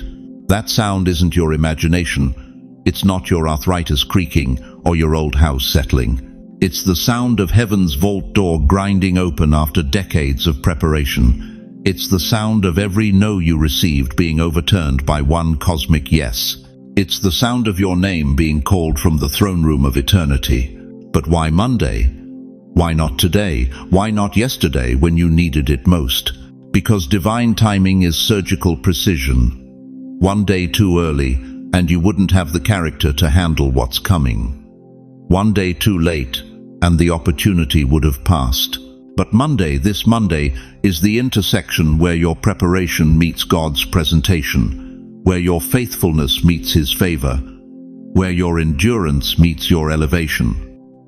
That sound isn't your imagination. It's not your arthritis creaking or your old house settling. It's the sound of heaven's vault door grinding open after decades of preparation. It's the sound of every no you received being overturned by one cosmic yes. It's the sound of your name being called from the throne room of eternity. But why Monday? Why not today? Why not yesterday when you needed it most? Because divine timing is surgical precision. One day too early, and you wouldn't have the character to handle what's coming. One day too late, and the opportunity would have passed. But Monday, this Monday, is the intersection where your preparation meets God's presentation, where your faithfulness meets His favor, where your endurance meets your elevation.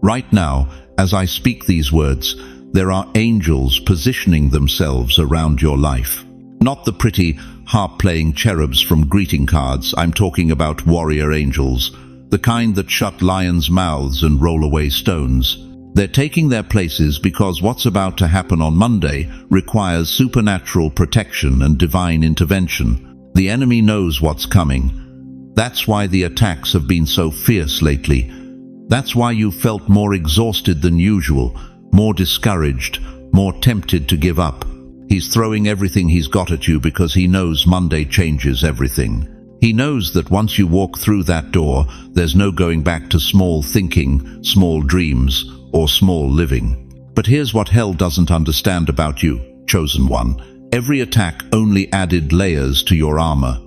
Right now, as I speak these words, there are angels positioning themselves around your life. Not the pretty, harp-playing cherubs from greeting cards. I'm talking about warrior angels, the kind that shut lions' mouths and roll away stones. They're taking their places because what's about to happen on Monday requires supernatural protection and divine intervention. The enemy knows what's coming. That's why the attacks have been so fierce lately. That's why you felt more exhausted than usual, more discouraged, more tempted to give up. He's throwing everything he's got at you because he knows Monday changes everything. He knows that once you walk through that door, there's no going back to small thinking, small dreams, or small living. But here's what hell doesn't understand about you, chosen one. Every attack only added layers to your armor.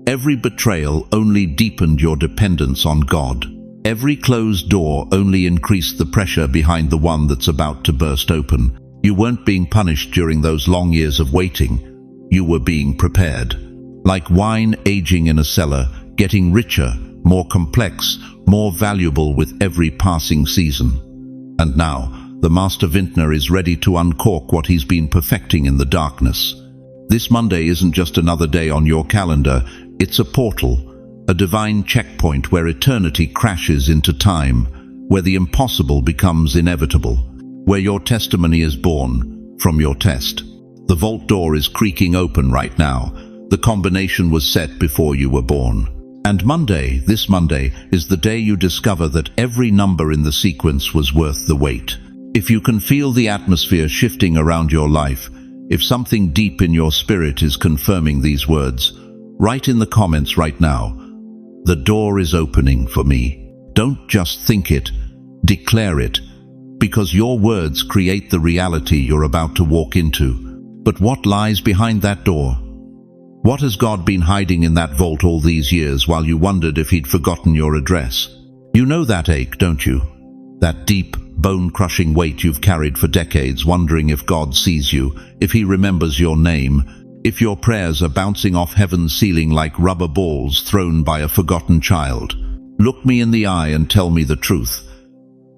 Every betrayal only deepened your dependence on God. Every closed door only increased the pressure behind the one that's about to burst open. You weren't being punished during those long years of waiting. You were being prepared. Like wine aging in a cellar, getting richer, more complex, more valuable with every passing season. And now, the master vintner is ready to uncork what he's been perfecting in the darkness. This Monday isn't just another day on your calendar, it's a portal, a divine checkpoint where eternity crashes into time, where the impossible becomes inevitable, where your testimony is born from your test. The vault door is creaking open right now. The combination was set before you were born. And Monday, this Monday, is the day you discover that every number in the sequence was worth the wait. If you can feel the atmosphere shifting around your life, if something deep in your spirit is confirming these words, write in the comments right now, "The door is opening for me." Don't just think it, declare it, because your words create the reality you're about to walk into. But what lies behind that door? What has God been hiding in that vault all these years while you wondered if he'd forgotten your address? You know that ache, don't you? That deep, bone-crushing weight you've carried for decades, wondering if God sees you, if he remembers your name, if your prayers are bouncing off heaven's ceiling like rubber balls thrown by a forgotten child. Look me in the eye and tell me the truth.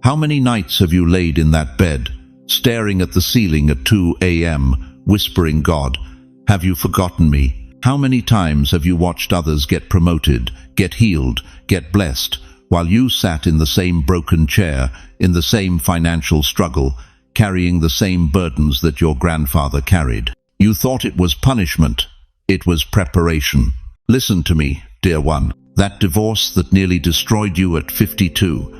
How many nights have you laid in that bed, staring at the ceiling at 2 a.m., whispering, "God, have you forgotten me?" How many times have you watched others get promoted, get healed, get blessed, while you sat in the same broken chair, in the same financial struggle, carrying the same burdens that your grandfather carried? You thought it was punishment. It was preparation. Listen to me, dear one. That divorce that nearly destroyed you at 52,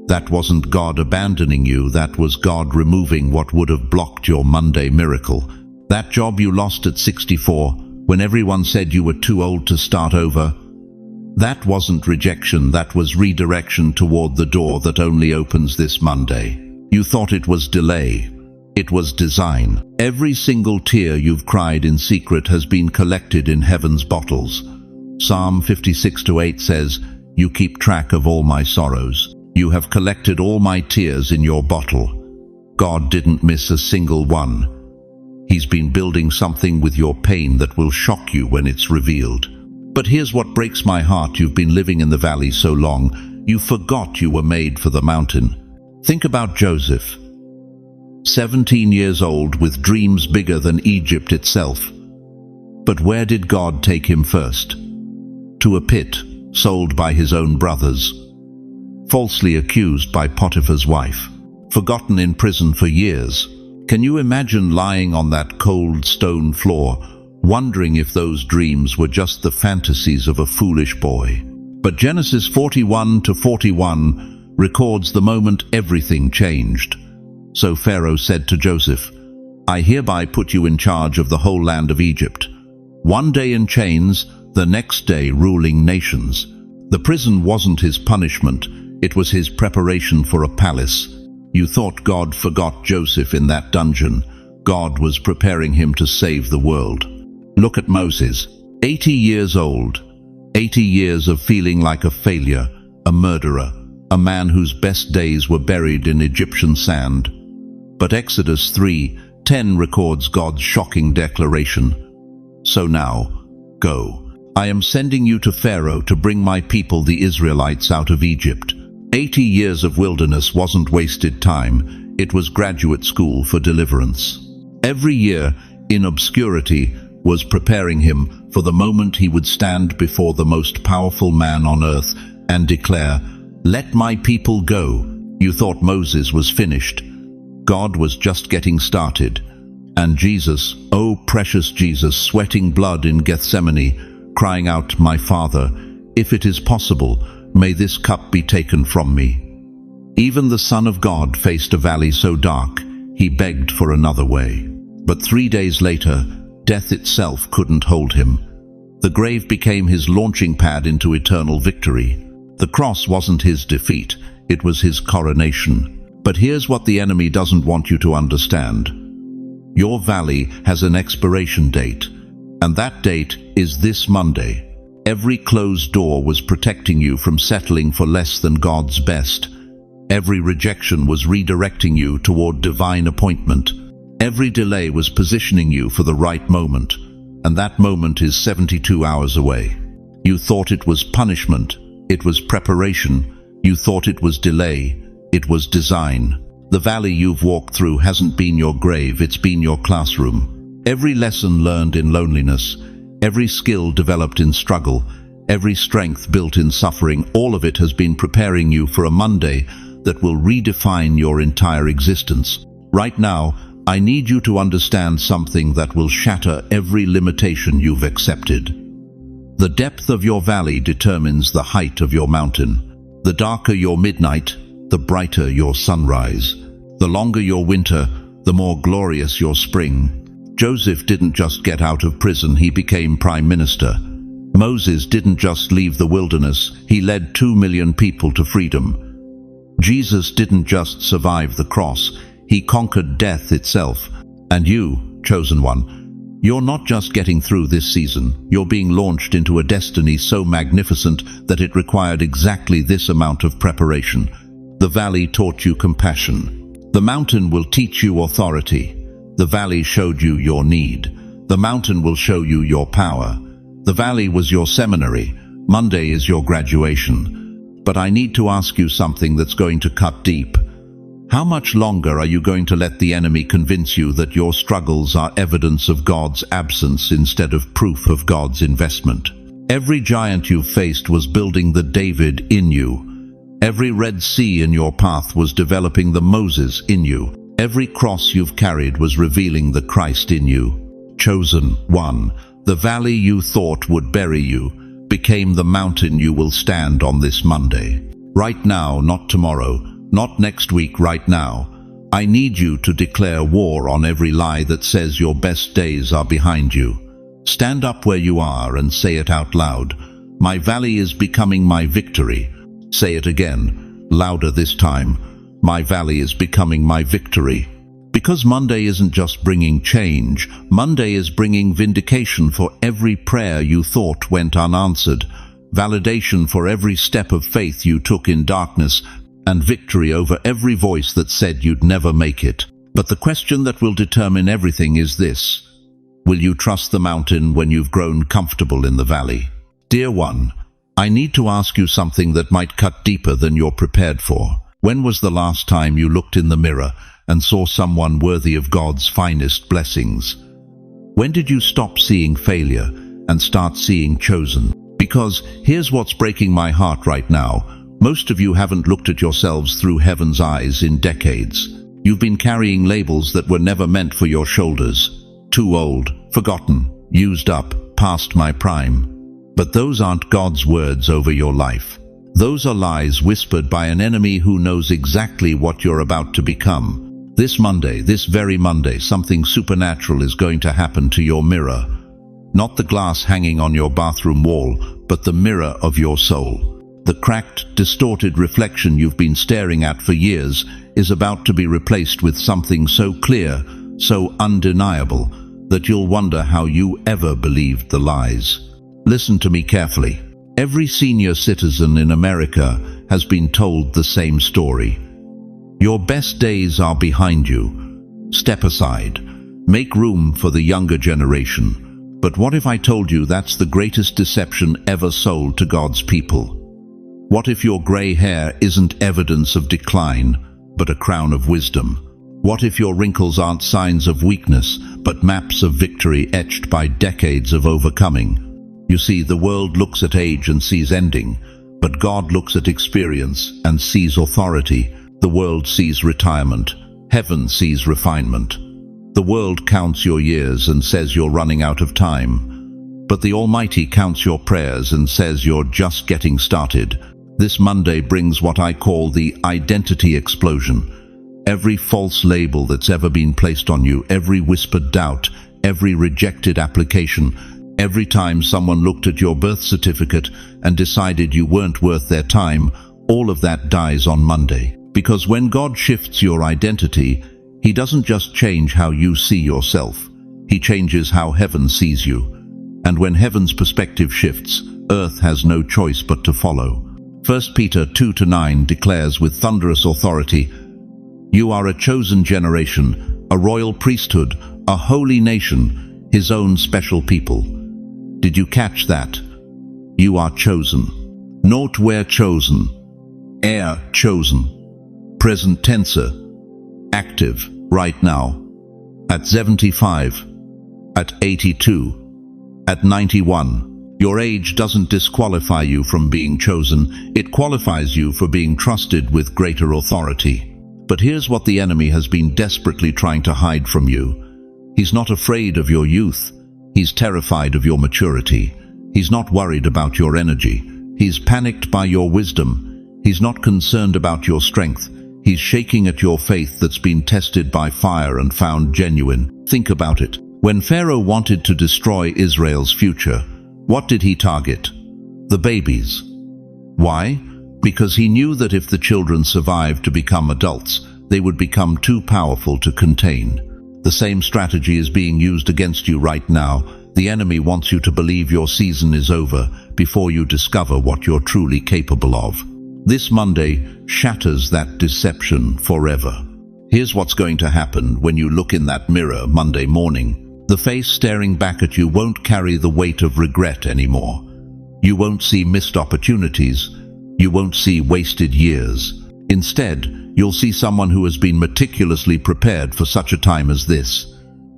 that wasn't God abandoning you, that was God removing what would have blocked your Monday miracle. That job you lost at 64, when everyone said you were too old to start over, that wasn't rejection, that was redirection toward the door that only opens this Monday. You thought it was delay. It was design. Every single tear you've cried in secret has been collected in heaven's bottles. Psalm 56:8 says, "You keep track of all my sorrows. You have collected all my tears in your bottle." God didn't miss a single one. He's been building something with your pain that will shock you when it's revealed. But here's what breaks my heart. You've been living in the valley so long, you forgot you were made for the mountain. Think about Joseph. 17 years old with dreams bigger than Egypt itself. But where did God take him first? To a pit, sold by his own brothers. Falsely accused by Potiphar's wife. Forgotten in prison for years. Can you imagine lying on that cold stone floor, wondering if those dreams were just the fantasies of a foolish boy? But Genesis 41:41 records the moment everything changed. So Pharaoh said to Joseph, "I hereby put you in charge of the whole land of Egypt. One day in chains, the next day ruling nations." The prison wasn't his punishment, it was his preparation for a palace. You thought God forgot Joseph in that dungeon. God was preparing him to save the world. Look at Moses, 80 years old, 80 years of feeling like a failure, a murderer, a man whose best days were buried in Egyptian sand. But Exodus 3:10 records God's shocking declaration. "So now, go. I am sending you to Pharaoh to bring my people, the Israelites, out of Egypt." 80 years of wilderness wasn't wasted time, it was graduate school for deliverance. Every year, in obscurity, was preparing him for the moment he would stand before the most powerful man on earth and declare, "Let my people go." You thought Moses was finished. God was just getting started. And Jesus, oh precious Jesus, sweating blood in Gethsemane, crying out, "My Father, if it is possible, may this cup be taken from me." Even the Son of God faced a valley so dark, he begged for another way. But 3 days later, death itself couldn't hold him. The grave became his launching pad into eternal victory. The cross wasn't his defeat, it was his coronation. But here's what the enemy doesn't want you to understand. Your valley has an expiration date, and that date is this Monday. Every closed door was protecting you from settling for less than God's best. Every rejection was redirecting you toward divine appointment. Every delay was positioning you for the right moment, and that moment is 72 hours away. You thought it was punishment, it was preparation. You thought it was delay, it was design. The valley you've walked through hasn't been your grave, it's been your classroom. Every lesson learned in loneliness, every skill developed in struggle, every strength built in suffering, all of it has been preparing you for a Monday that will redefine your entire existence. Right now, I need you to understand something that will shatter every limitation you've accepted. The depth of your valley determines the height of your mountain. The darker your midnight, the brighter your sunrise. The longer your winter, the more glorious your spring. Joseph didn't just get out of prison, he became prime minister. Moses didn't just leave the wilderness, he led 2 million people to freedom. Jesus didn't just survive the cross, he conquered death itself. And you, chosen one, you're not just getting through this season, you're being launched into a destiny so magnificent that it required exactly this amount of preparation. The valley taught you compassion. The mountain will teach you authority. The valley showed you your need. The mountain will show you your power. The valley was your seminary. Monday is your graduation. But I need to ask you something that's going to cut deep. How much longer are you going to let the enemy convince you that your struggles are evidence of God's absence instead of proof of God's investment? Every giant you've faced was building the David in you. Every Red Sea in your path was developing the Moses in you. Every cross you've carried was revealing the Christ in you. Chosen one, the valley you thought would bury you became the mountain you will stand on this Monday. Right now, not tomorrow, not next week, right now. I need you to declare war on every lie that says your best days are behind you. Stand up where you are and say it out loud. My valley is becoming my victory. Say it again, louder this time. My valley is becoming my victory. Because Monday isn't just bringing change, Monday is bringing vindication for every prayer you thought went unanswered, validation for every step of faith you took in darkness, and victory over every voice that said you'd never make it. But the question that will determine everything is this: will you trust the mountain when you've grown comfortable in the valley? Dear one, I need to ask you something that might cut deeper than you're prepared for. When was the last time you looked in the mirror and saw someone worthy of God's finest blessings? When did you stop seeing failure and start seeing chosen? Because here's what's breaking my heart right now. Most of you haven't looked at yourselves through heaven's eyes in decades. You've been carrying labels that were never meant for your shoulders. Too old, forgotten, used up, past my prime. But those aren't God's words over your life. Those are lies whispered by an enemy who knows exactly what you're about to become. This Monday, this very Monday, something supernatural is going to happen to your mirror. Not the glass hanging on your bathroom wall, but the mirror of your soul. The cracked, distorted reflection you've been staring at for years is about to be replaced with something so clear, so undeniable, that you'll wonder how you ever believed the lies. Listen to me carefully. Every senior citizen in America has been told the same story. Your best days are behind you. Step aside. Make room for the younger generation. But what if I told you that's the greatest deception ever sold to God's people? What if your gray hair isn't evidence of decline, but a crown of wisdom? What if your wrinkles aren't signs of weakness, but maps of victory etched by decades of overcoming? You see, the world looks at age and sees ending, but God looks at experience and sees authority. The world sees retirement. Heaven sees refinement. The world counts your years and says you're running out of time. But the Almighty counts your prayers and says you're just getting started. This Monday brings what I call the identity explosion. Every false label that's ever been placed on you, every whispered doubt, every rejected application, every time someone looked at your birth certificate and decided you weren't worth their time, all of that dies on Monday. Because when God shifts your identity, He doesn't just change how you see yourself. He changes how heaven sees you. And when heaven's perspective shifts, earth has no choice but to follow. 1 Peter 2-9 declares with thunderous authority, "You are a chosen generation, a royal priesthood, a holy nation, His own special people." Did you catch that? You are chosen. Not where chosen. Air chosen. Present tense. Active, right now. At 75. At 82. At 91. Your age doesn't disqualify you from being chosen. It qualifies you for being trusted with greater authority. But here's what the enemy has been desperately trying to hide from you. He's not afraid of your youth. He's terrified of your maturity. He's not worried about your energy. He's panicked by your wisdom. He's not concerned about your strength. He's shaking at your faith that's been tested by fire and found genuine. Think about it. When Pharaoh wanted to destroy Israel's future, what did he target? The babies. Why? Because he knew that if the children survived to become adults, they would become too powerful to contain. The same strategy is being used against you right now. The enemy wants you to believe your season is over before you discover what you're truly capable of. This Monday shatters that deception forever. Here's what's going to happen when you look in that mirror Monday morning. The face staring back at you won't carry the weight of regret anymore. You won't see missed opportunities. You won't see wasted years. Instead, you'll see someone who has been meticulously prepared for such a time as this.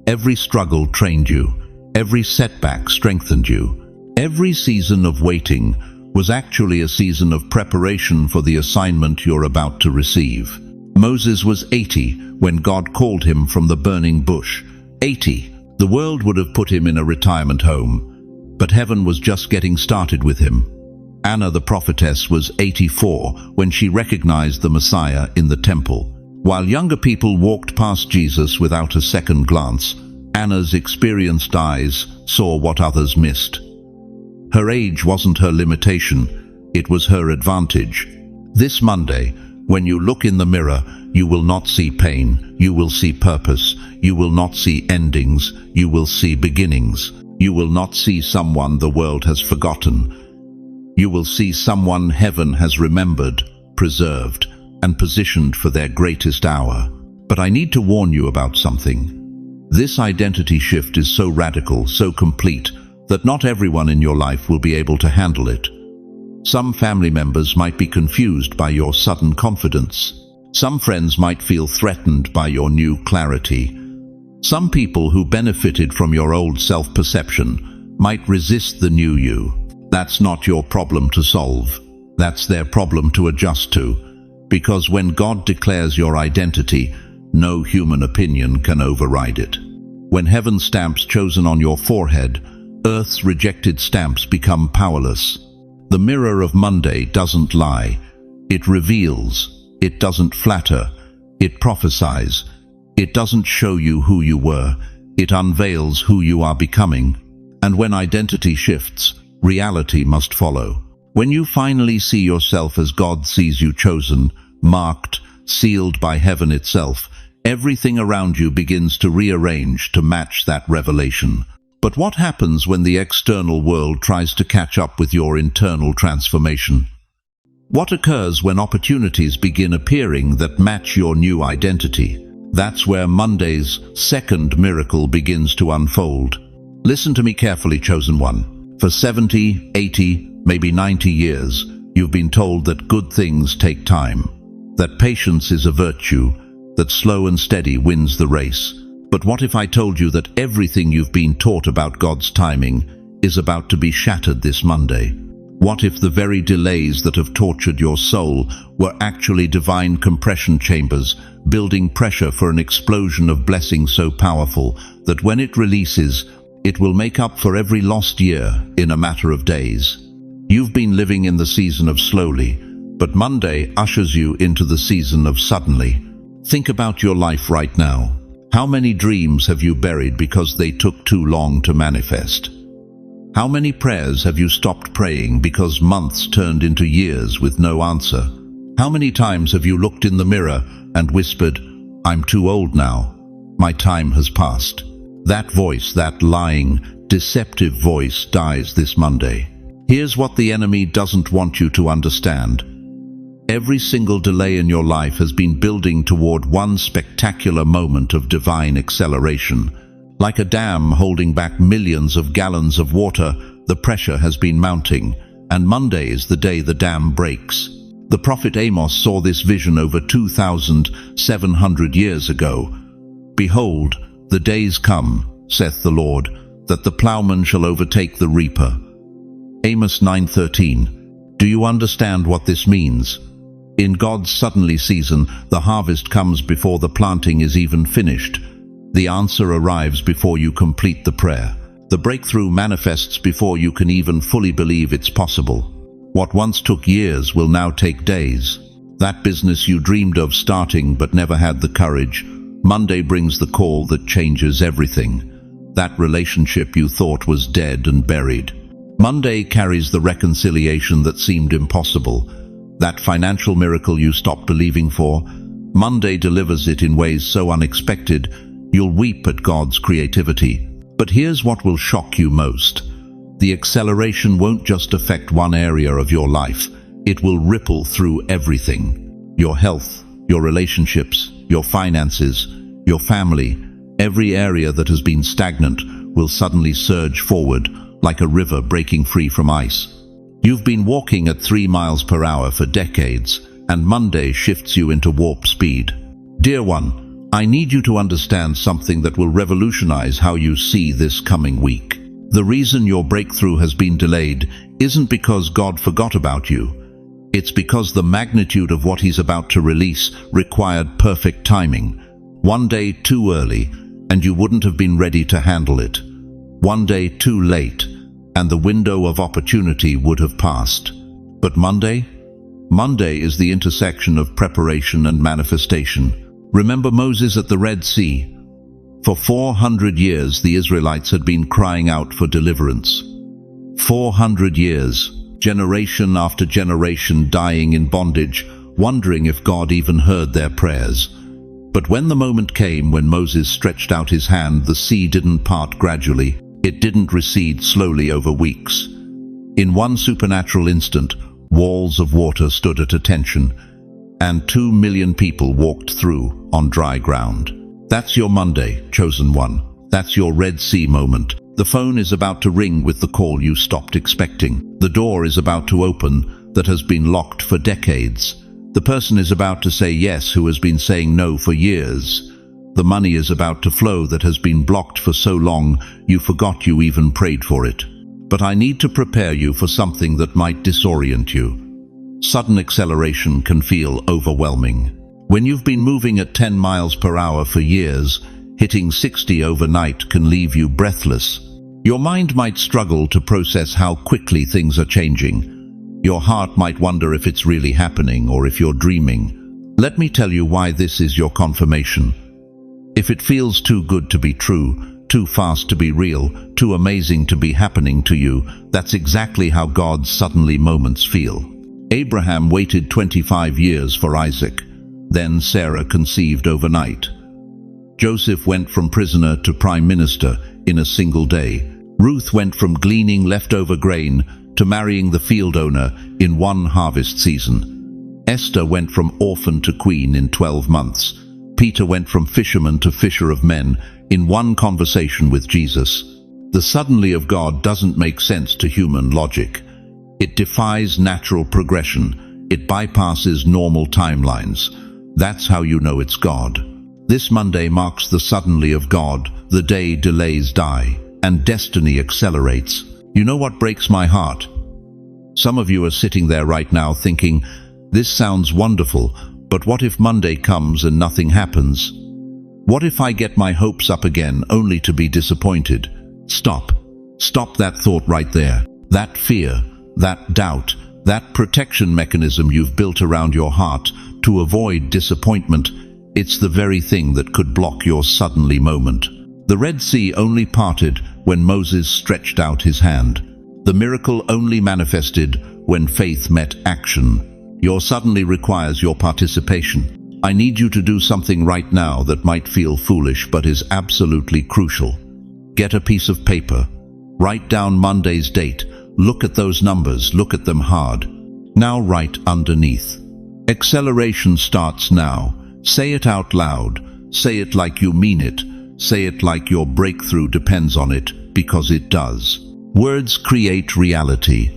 Every struggle trained you. Every setback strengthened you. Every season of waiting was actually a season of preparation for the assignment you're about to receive. Moses was 80 when God called him from the burning bush. 80. The world would have put him in a retirement home, but heaven was just getting started with him. Anna the prophetess was 84 when she recognized the Messiah in the temple. While younger people walked past Jesus without a second glance, Anna's experienced eyes saw what others missed. Her age wasn't her limitation, it was her advantage. This Monday, when you look in the mirror, you will not see pain, you will see purpose. You will not see endings, you will see beginnings. You will not see someone the world has forgotten. You will see someone heaven has remembered, preserved, and positioned for their greatest hour. But I need to warn you about something. This identity shift is so radical, so complete, that not everyone in your life will be able to handle it. Some family members might be confused by your sudden confidence. Some friends might feel threatened by your new clarity. Some people who benefited from your old self-perception might resist the new you. That's not your problem to solve. That's their problem to adjust to. Because when God declares your identity, no human opinion can override it. When heaven stamps chosen on your forehead, earth's rejected stamps become powerless. The mirror of Monday doesn't lie. It reveals. It doesn't flatter. It prophesies. It doesn't show you who you were. It unveils who you are becoming. And when identity shifts, reality must follow. When you finally see yourself as God sees you, chosen, marked, sealed by heaven itself, everything around you begins to rearrange to match that revelation. But what happens when the external world tries to catch up with your internal transformation? What occurs when opportunities begin appearing that match your new identity? That's where Monday's second miracle begins to unfold. Listen to me carefully, chosen one. For 70, 80, maybe 90 years, you've been told that good things take time, that patience is a virtue, that slow and steady wins the race. But what if I told you that everything you've been taught about God's timing is about to be shattered this Monday? What if the very delays that have tortured your soul were actually divine compression chambers, building pressure for an explosion of blessing so powerful that when it releases, it will make up for every lost year in a matter of days? You've been living in the season of slowly, but Monday ushers you into the season of suddenly. Think about your life right now. How many dreams have you buried because they took too long to manifest? How many prayers have you stopped praying because months turned into years with no answer? How many times have you looked in the mirror and whispered, "I'm too old now. My time has passed"? That voice, that lying, deceptive voice, dies this Monday. Here's what the enemy doesn't want you to understand. Every single delay in your life has been building toward one spectacular moment of divine acceleration. Like a dam holding back millions of gallons of water, the pressure has been mounting, and Monday is the day the dam breaks. The prophet Amos saw this vision over 2,700 years ago. "Behold, the days come, saith the Lord, that the plowman shall overtake the reaper." Amos 9:13. Do you understand what this means? In God's suddenly season, the harvest comes before the planting is even finished. The answer arrives before you complete the prayer. The breakthrough manifests before you can even fully believe it's possible. What once took years will now take days. That business you dreamed of starting but never had the courage, Monday brings the call that changes everything. That relationship you thought was dead and buried, Monday carries the reconciliation that seemed impossible. That financial miracle you stopped believing for, Monday delivers it in ways so unexpected, you'll weep at God's creativity. But here's what will shock you most. The acceleration won't just affect one area of your life. It will ripple through everything. Your health, your relationships, your finances, your family. Every area that has been stagnant will suddenly surge forward like a river breaking free from ice. You've been walking at 3 miles per hour for decades, and Monday shifts you into warp speed. Dear one, I need you to understand something that will revolutionize how you see this coming week. The reason your breakthrough has been delayed isn't because God forgot about you. It's because the magnitude of what He's about to release required perfect timing. One day too early, and you wouldn't have been ready to handle it. One day too late, and the window of opportunity would have passed. But Monday? Monday is the intersection of preparation and manifestation. Remember Moses at the Red Sea? For 400 years, the Israelites had been crying out for deliverance. 400 years, generation after generation dying in bondage, wondering if God even heard their prayers. But when the moment came when Moses stretched out his hand, the sea didn't part gradually. It didn't recede slowly over weeks. In one supernatural instant, walls of water stood at attention, and 2 million people walked through on dry ground. That's your Monday, chosen one. That's your Red Sea moment. The phone is about to ring with the call you stopped expecting. The door is about to open that has been locked for decades. The person is about to say yes who has been saying no for years. The money is about to flow that has been blocked for so long you forgot you even prayed for it. But I need to prepare you for something that might disorient you. Sudden acceleration can feel overwhelming. When you've been moving at 10 miles per hour for years, hitting 60 overnight can leave you breathless. Your mind might struggle to process how quickly things are changing. Your heart might wonder if it's really happening or if you're dreaming. Let me tell you why this is your confirmation. If it feels too good to be true, too fast to be real, too amazing to be happening to you, that's exactly how God's suddenly moments feel. Abraham waited 25 years for Isaac. Then Sarah conceived overnight. Joseph went from prisoner to prime minister in a single day. Ruth went from gleaning leftover grain to marrying the field owner in one harvest season. Esther went from orphan to queen in 12 months. Peter went from fisherman to fisher of men in one conversation with Jesus. The suddenly of God doesn't make sense to human logic. It defies natural progression. It bypasses normal timelines. That's how you know it's God. This Monday marks the suddenly of God, the day delays die, and destiny accelerates. You know what breaks my heart? Some of you are sitting there right now thinking, this sounds wonderful, but what if Monday comes and nothing happens? What if I get my hopes up again only to be disappointed? Stop. Stop that thought right there. That fear, that doubt, that protection mechanism you've built around your heart to avoid disappointment, It's the very thing that could block your suddenly moment. The Red Sea only parted when Moses stretched out his hand. The miracle only manifested when faith met action. Your suddenly requires your participation. I need you to do something right now that might feel foolish but is absolutely crucial. Get a piece of paper. Write down Monday's date. Look at those numbers. Look at them hard. Now write underneath. Acceleration starts now. Say it out loud. Say it like you mean it. Say it like your breakthrough depends on it, because it does. Words create reality.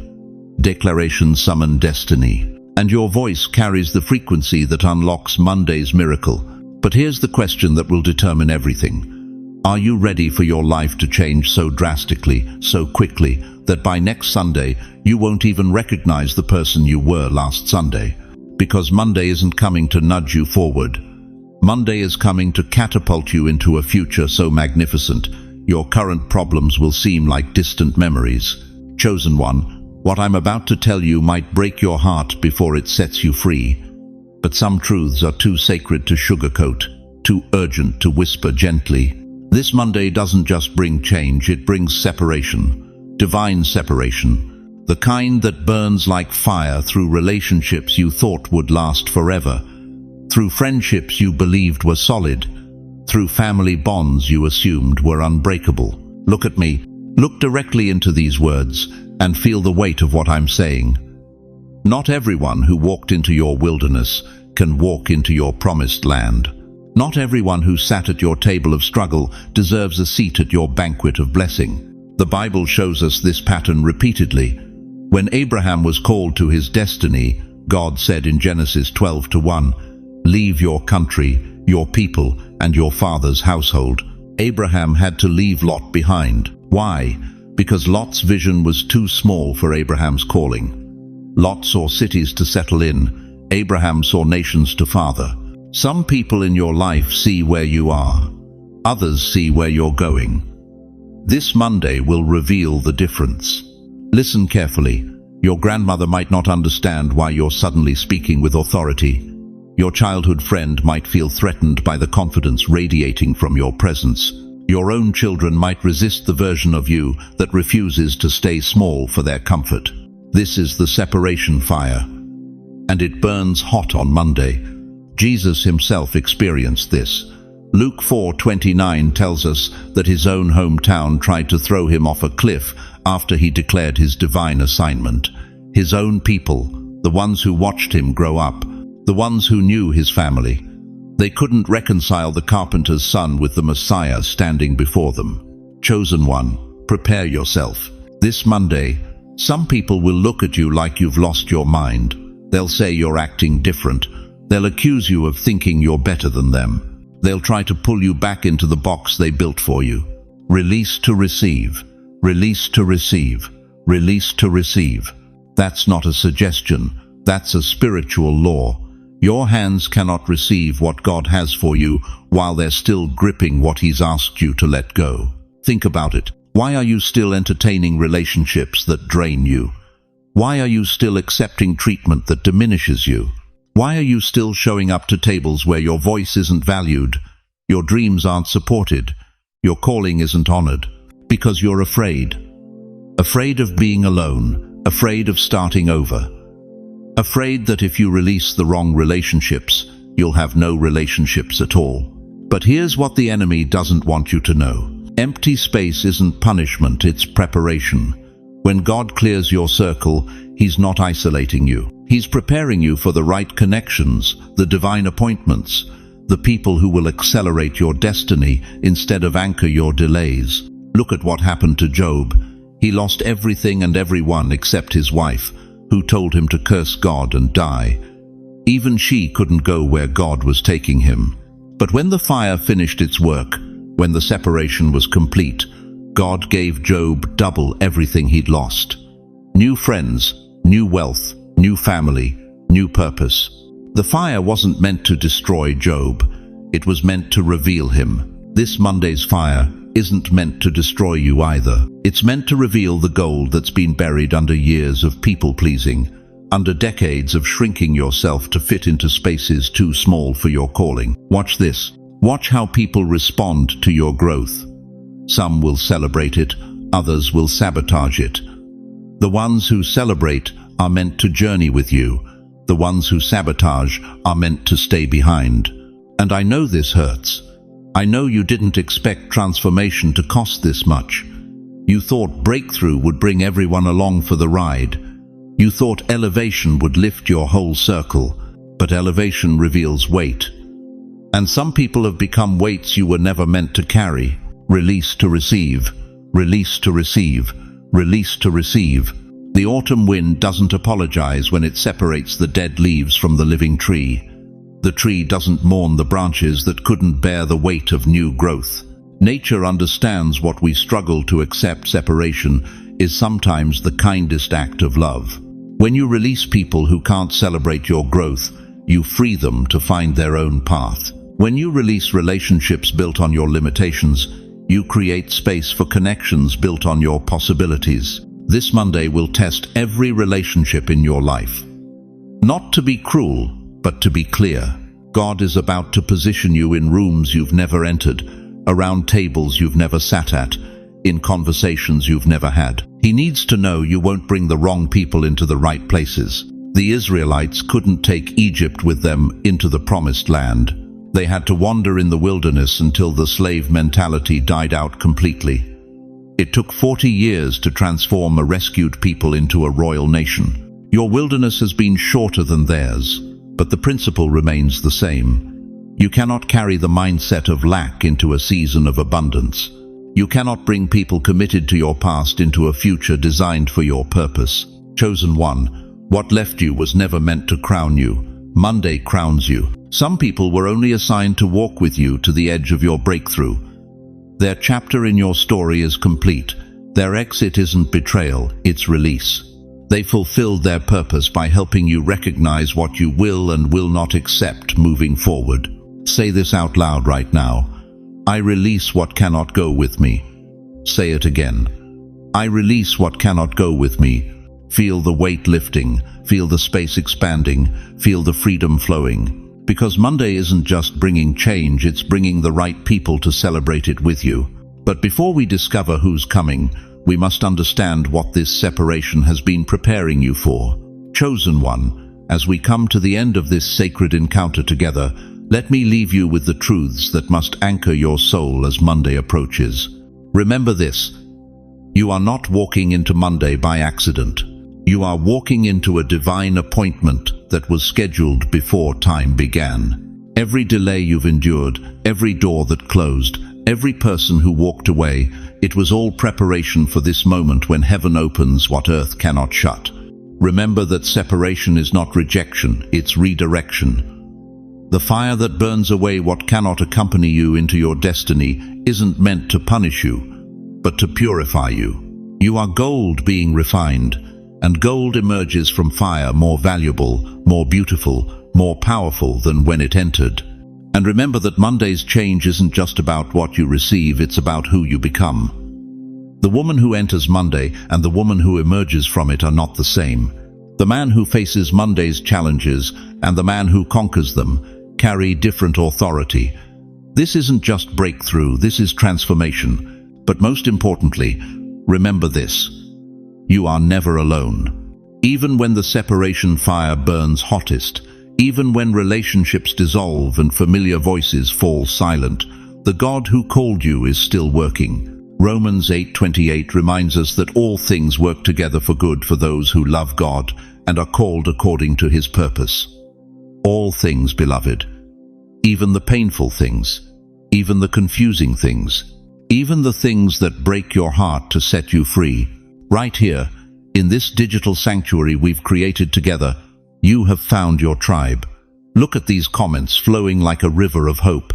Declarations summon destiny. And your voice carries the frequency that unlocks Monday's miracle. But here's the question that will determine everything. Are you ready for your life to change so drastically, so quickly, that by next Sunday you won't even recognize the person you were last Sunday? Because Monday isn't coming to nudge you forward. Monday is coming to catapult you into a future so magnificent, your current problems will seem like distant memories. Chosen one, what I'm about to tell you might break your heart before it sets you free. But some truths are too sacred to sugarcoat, too urgent to whisper gently. This Monday doesn't just bring change, it brings separation. Divine separation. The kind that burns like fire through relationships you thought would last forever. Through friendships you believed were solid. Through family bonds you assumed were unbreakable. Look at me. Look directly into these words and feel the weight of what I'm saying. Not everyone who walked into your wilderness can walk into your promised land. Not everyone who sat at your table of struggle deserves a seat at your banquet of blessing. The Bible shows us this pattern repeatedly. When Abraham was called to his destiny, God said in Genesis 12:1, "Leave your country, your people, and your father's household." Abraham had to leave Lot behind. Why? Because Lot's vision was too small for Abraham's calling. Lot saw cities to settle in. Abraham saw nations to father. Some people in your life see where you are. Others see where you're going. This Monday will reveal the difference. Listen carefully. Your grandmother might not understand why you're suddenly speaking with authority. Your childhood friend might feel threatened by the confidence radiating from your presence. Your own children might resist the version of you that refuses to stay small for their comfort. This is the separation fire, and it burns hot on Monday. Jesus himself experienced this. Luke 4:29 tells us that his own hometown tried to throw him off a cliff after he declared his divine assignment. His own people, the ones who watched him grow up, the ones who knew his family, they couldn't reconcile the carpenter's son with the Messiah standing before them. Chosen one, prepare yourself. This Monday, some people will look at you like you've lost your mind. They'll say you're acting different. They'll accuse you of thinking you're better than them. They'll try to pull you back into the box they built for you. Release to receive. Release to receive. Release to receive. That's not a suggestion. That's a spiritual law. Your hands cannot receive what God has for you while they're still gripping what He's asked you to let go. Think about it. Why are you still entertaining relationships that drain you? Why are you still accepting treatment that diminishes you? Why are you still showing up to tables where your voice isn't valued, your dreams aren't supported, your calling isn't honored? Because you're afraid. Afraid of being alone, afraid of starting over. Afraid that if you release the wrong relationships, you'll have no relationships at all. But here's what the enemy doesn't want you to know. Empty space isn't punishment, it's preparation. When God clears your circle, He's not isolating you. He's preparing you for the right connections, the divine appointments, the people who will accelerate your destiny instead of anchor your delays. Look at what happened to Job. He lost everything and everyone except his wife, who told him to curse God and die. Even she couldn't go where God was taking him. But when the fire finished its work, when the separation was complete, God gave Job double everything he'd lost. New friends, new wealth, new family, new purpose. The fire wasn't meant to destroy Job. It was meant to reveal him. This Monday's fire isn't meant to destroy you either. It's meant to reveal the gold that's been buried under years of people-pleasing, under decades of shrinking yourself to fit into spaces too small for your calling. Watch this. Watch how people respond to your growth. Some will celebrate it, others will sabotage it. The ones who celebrate are meant to journey with you. The ones who sabotage are meant to stay behind. And I know this hurts. I know you didn't expect transformation to cost this much. You thought breakthrough would bring everyone along for the ride. You thought elevation would lift your whole circle, but elevation reveals weight. And some people have become weights you were never meant to carry. Release to receive, release to receive, release to receive. The autumn wind doesn't apologize when it separates the dead leaves from the living tree. The tree doesn't mourn the branches that couldn't bear the weight of new growth. Nature understands what we struggle to accept. Separation is sometimes the kindest act of love. When you release people who can't celebrate your growth, you free them to find their own path. When you release relationships built on your limitations, you create space for connections built on your possibilities. This Monday will test every relationship in your life. Not to be cruel, but to be clear. God is about to position you in rooms you've never entered, around tables you've never sat at, in conversations you've never had. He needs to know you won't bring the wrong people into the right places. The Israelites couldn't take Egypt with them into the promised land. They had to wander in the wilderness until the slave mentality died out completely. It took 40 years to transform a rescued people into a royal nation. Your wilderness has been shorter than theirs, but the principle remains the same. You cannot carry the mindset of lack into a season of abundance. You cannot bring people committed to your past into a future designed for your purpose. Chosen one, what left you was never meant to crown you. Monday crowns you. Some people were only assigned to walk with you to the edge of your breakthrough. Their chapter in your story is complete. Their exit isn't betrayal, it's release. They fulfilled their purpose by helping you recognize what you will and will not accept moving forward. Say this out loud right now. I release what cannot go with me. Say it again. I release what cannot go with me. Feel the weight lifting, feel the space expanding, feel the freedom flowing. Because Monday isn't just bringing change, it's bringing the right people to celebrate it with you. But before we discover who's coming, we must understand what this separation has been preparing you for. Chosen one, as we come to the end of this sacred encounter together, let me leave you with the truths that must anchor your soul as Monday approaches. Remember this: you are not walking into Monday by accident. You are walking into a divine appointment that was scheduled before time began. Every delay you've endured, every door that closed, every person who walked away, it was all preparation for this moment when heaven opens what earth cannot shut. Remember that separation is not rejection, it's redirection. The fire that burns away what cannot accompany you into your destiny isn't meant to punish you, but to purify you. You are gold being refined, and gold emerges from fire more valuable, more beautiful, more powerful than when it entered. And remember that Monday's change isn't just about what you receive, it's about who you become. The woman who enters Monday and the woman who emerges from it are not the same. The man who faces Monday's challenges and the man who conquers them carry different authority. This isn't just breakthrough, this is transformation. But most importantly, remember this: you are never alone. Even when the separation fire burns hottest, even when relationships dissolve and familiar voices fall silent, the God who called you is still working. Romans 8:28 reminds us that all things work together for good for those who love God and are called according to His purpose. All things, beloved, even the painful things, even the confusing things, even the things that break your heart to set you free. Right here, in this digital sanctuary we've created together, you have found your tribe. Look at these comments flowing like a river of hope.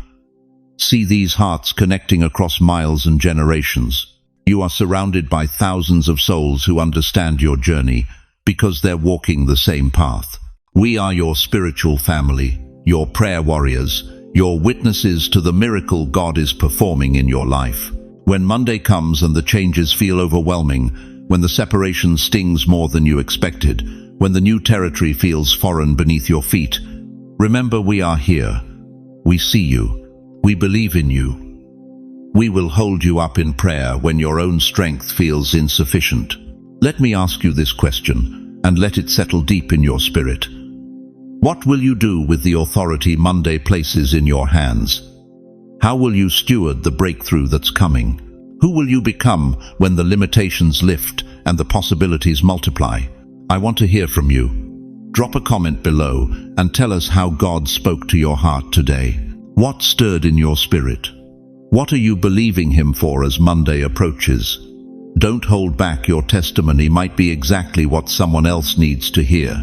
See these hearts connecting across miles and generations. You are surrounded by thousands of souls who understand your journey because they're walking the same path. We are your spiritual family, your prayer warriors, your witnesses to the miracle God is performing in your life. When Monday comes and the changes feel overwhelming, when the separation stings more than you expected, when the new territory feels foreign beneath your feet, remember we are here. We see you. We believe in you. We will hold you up in prayer when your own strength feels insufficient. Let me ask you this question, and let it settle deep in your spirit. What will you do with the authority Monday places in your hands? How will you steward the breakthrough that's coming? Who will you become when the limitations lift and the possibilities multiply? I want to hear from you. Drop a comment below and tell us how God spoke to your heart today. What stirred in your spirit? What are you believing Him for as Monday approaches? Don't hold back. Your testimony might be exactly what someone else needs to hear.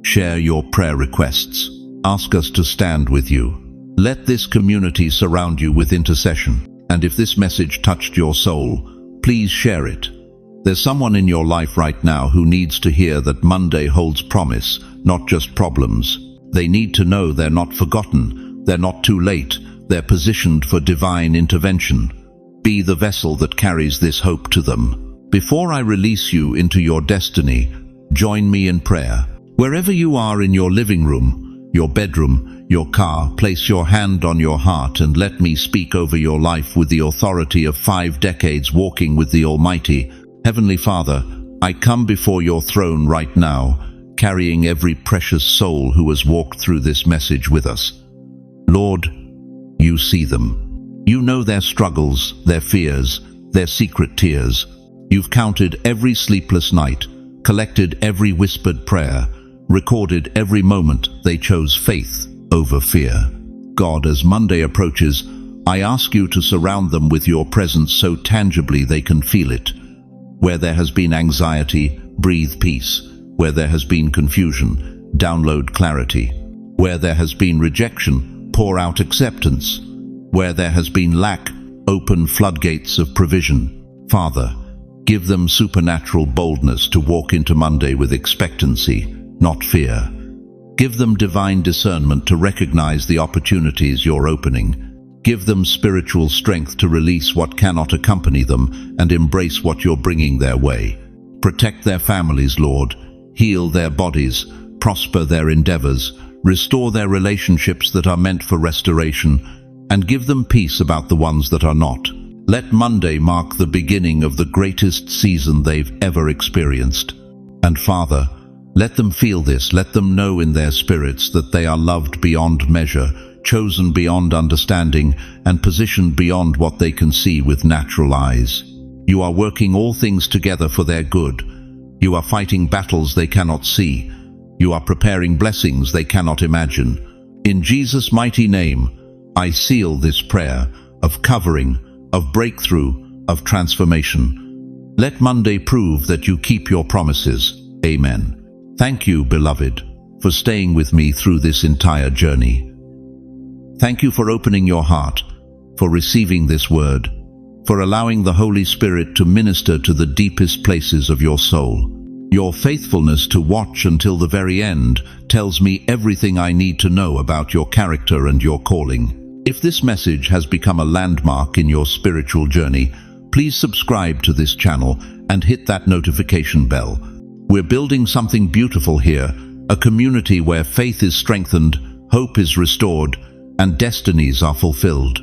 Share your prayer requests. Ask us to stand with you. Let this community surround you with intercession. And if this message touched your soul, please share it. There's someone in your life right now who needs to hear that Monday holds promise, not just problems. They need to know they're not forgotten, they're not too late, they're positioned for divine intervention. Be the vessel that carries this hope to them. Before I release you into your destiny, join me in prayer. Wherever you are, in your living room, your bedroom, your car, place your hand on your heart and let me speak over your life with the authority of 5 decades walking with the Almighty. Heavenly Father, I come before your throne right now, carrying every precious soul who has walked through this message with us. Lord, you see them. You know their struggles, their fears, their secret tears. You've counted every sleepless night, collected every whispered prayer, recorded every moment they chose faith over fear. God, as Monday approaches, I ask you to surround them with your presence so tangibly they can feel it. Where there has been anxiety, breathe peace. Where there has been confusion, download clarity. Where there has been rejection, pour out acceptance. Where there has been lack, open floodgates of provision. Father, give them supernatural boldness to walk into Monday with expectancy, not fear. Give them divine discernment to recognize the opportunities you're opening. Give them spiritual strength to release what cannot accompany them and embrace what you're bringing their way. Protect their families, Lord. Heal their bodies. Prosper their endeavors. Restore their relationships that are meant for restoration, and give them peace about the ones that are not. Let Monday mark the beginning of the greatest season they've ever experienced. And Father, let them feel this. Let them know in their spirits that they are loved beyond measure, chosen beyond understanding, and positioned beyond what they can see with natural eyes. You are working all things together for their good. You are fighting battles they cannot see. You are preparing blessings they cannot imagine. In Jesus' mighty name, I seal this prayer of covering, of breakthrough, of transformation. Let Monday prove that you keep your promises. Amen. Thank you, beloved, for staying with me through this entire journey. Thank you for opening your heart, for receiving this word, for allowing the Holy Spirit to minister to the deepest places of your soul. Your faithfulness to watch until the very end tells me everything I need to know about your character and your calling. If this message has become a landmark in your spiritual journey, please subscribe to this channel and hit that notification bell. We're building something beautiful here, a community where faith is strengthened, hope is restored, and destinies are fulfilled.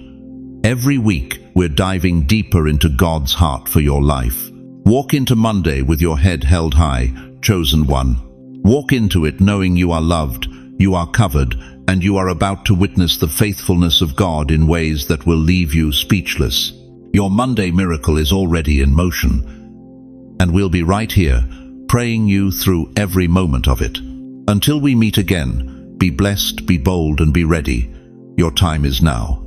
Every week, we're diving deeper into God's heart for your life. Walk into Monday with your head held high, chosen one. Walk into it knowing you are loved, you are covered, and you are about to witness the faithfulness of God in ways that will leave you speechless. Your Monday miracle is already in motion, and we'll be right here, praying you through every moment of it. Until we meet again, be blessed, be bold, and be ready. Your time is now.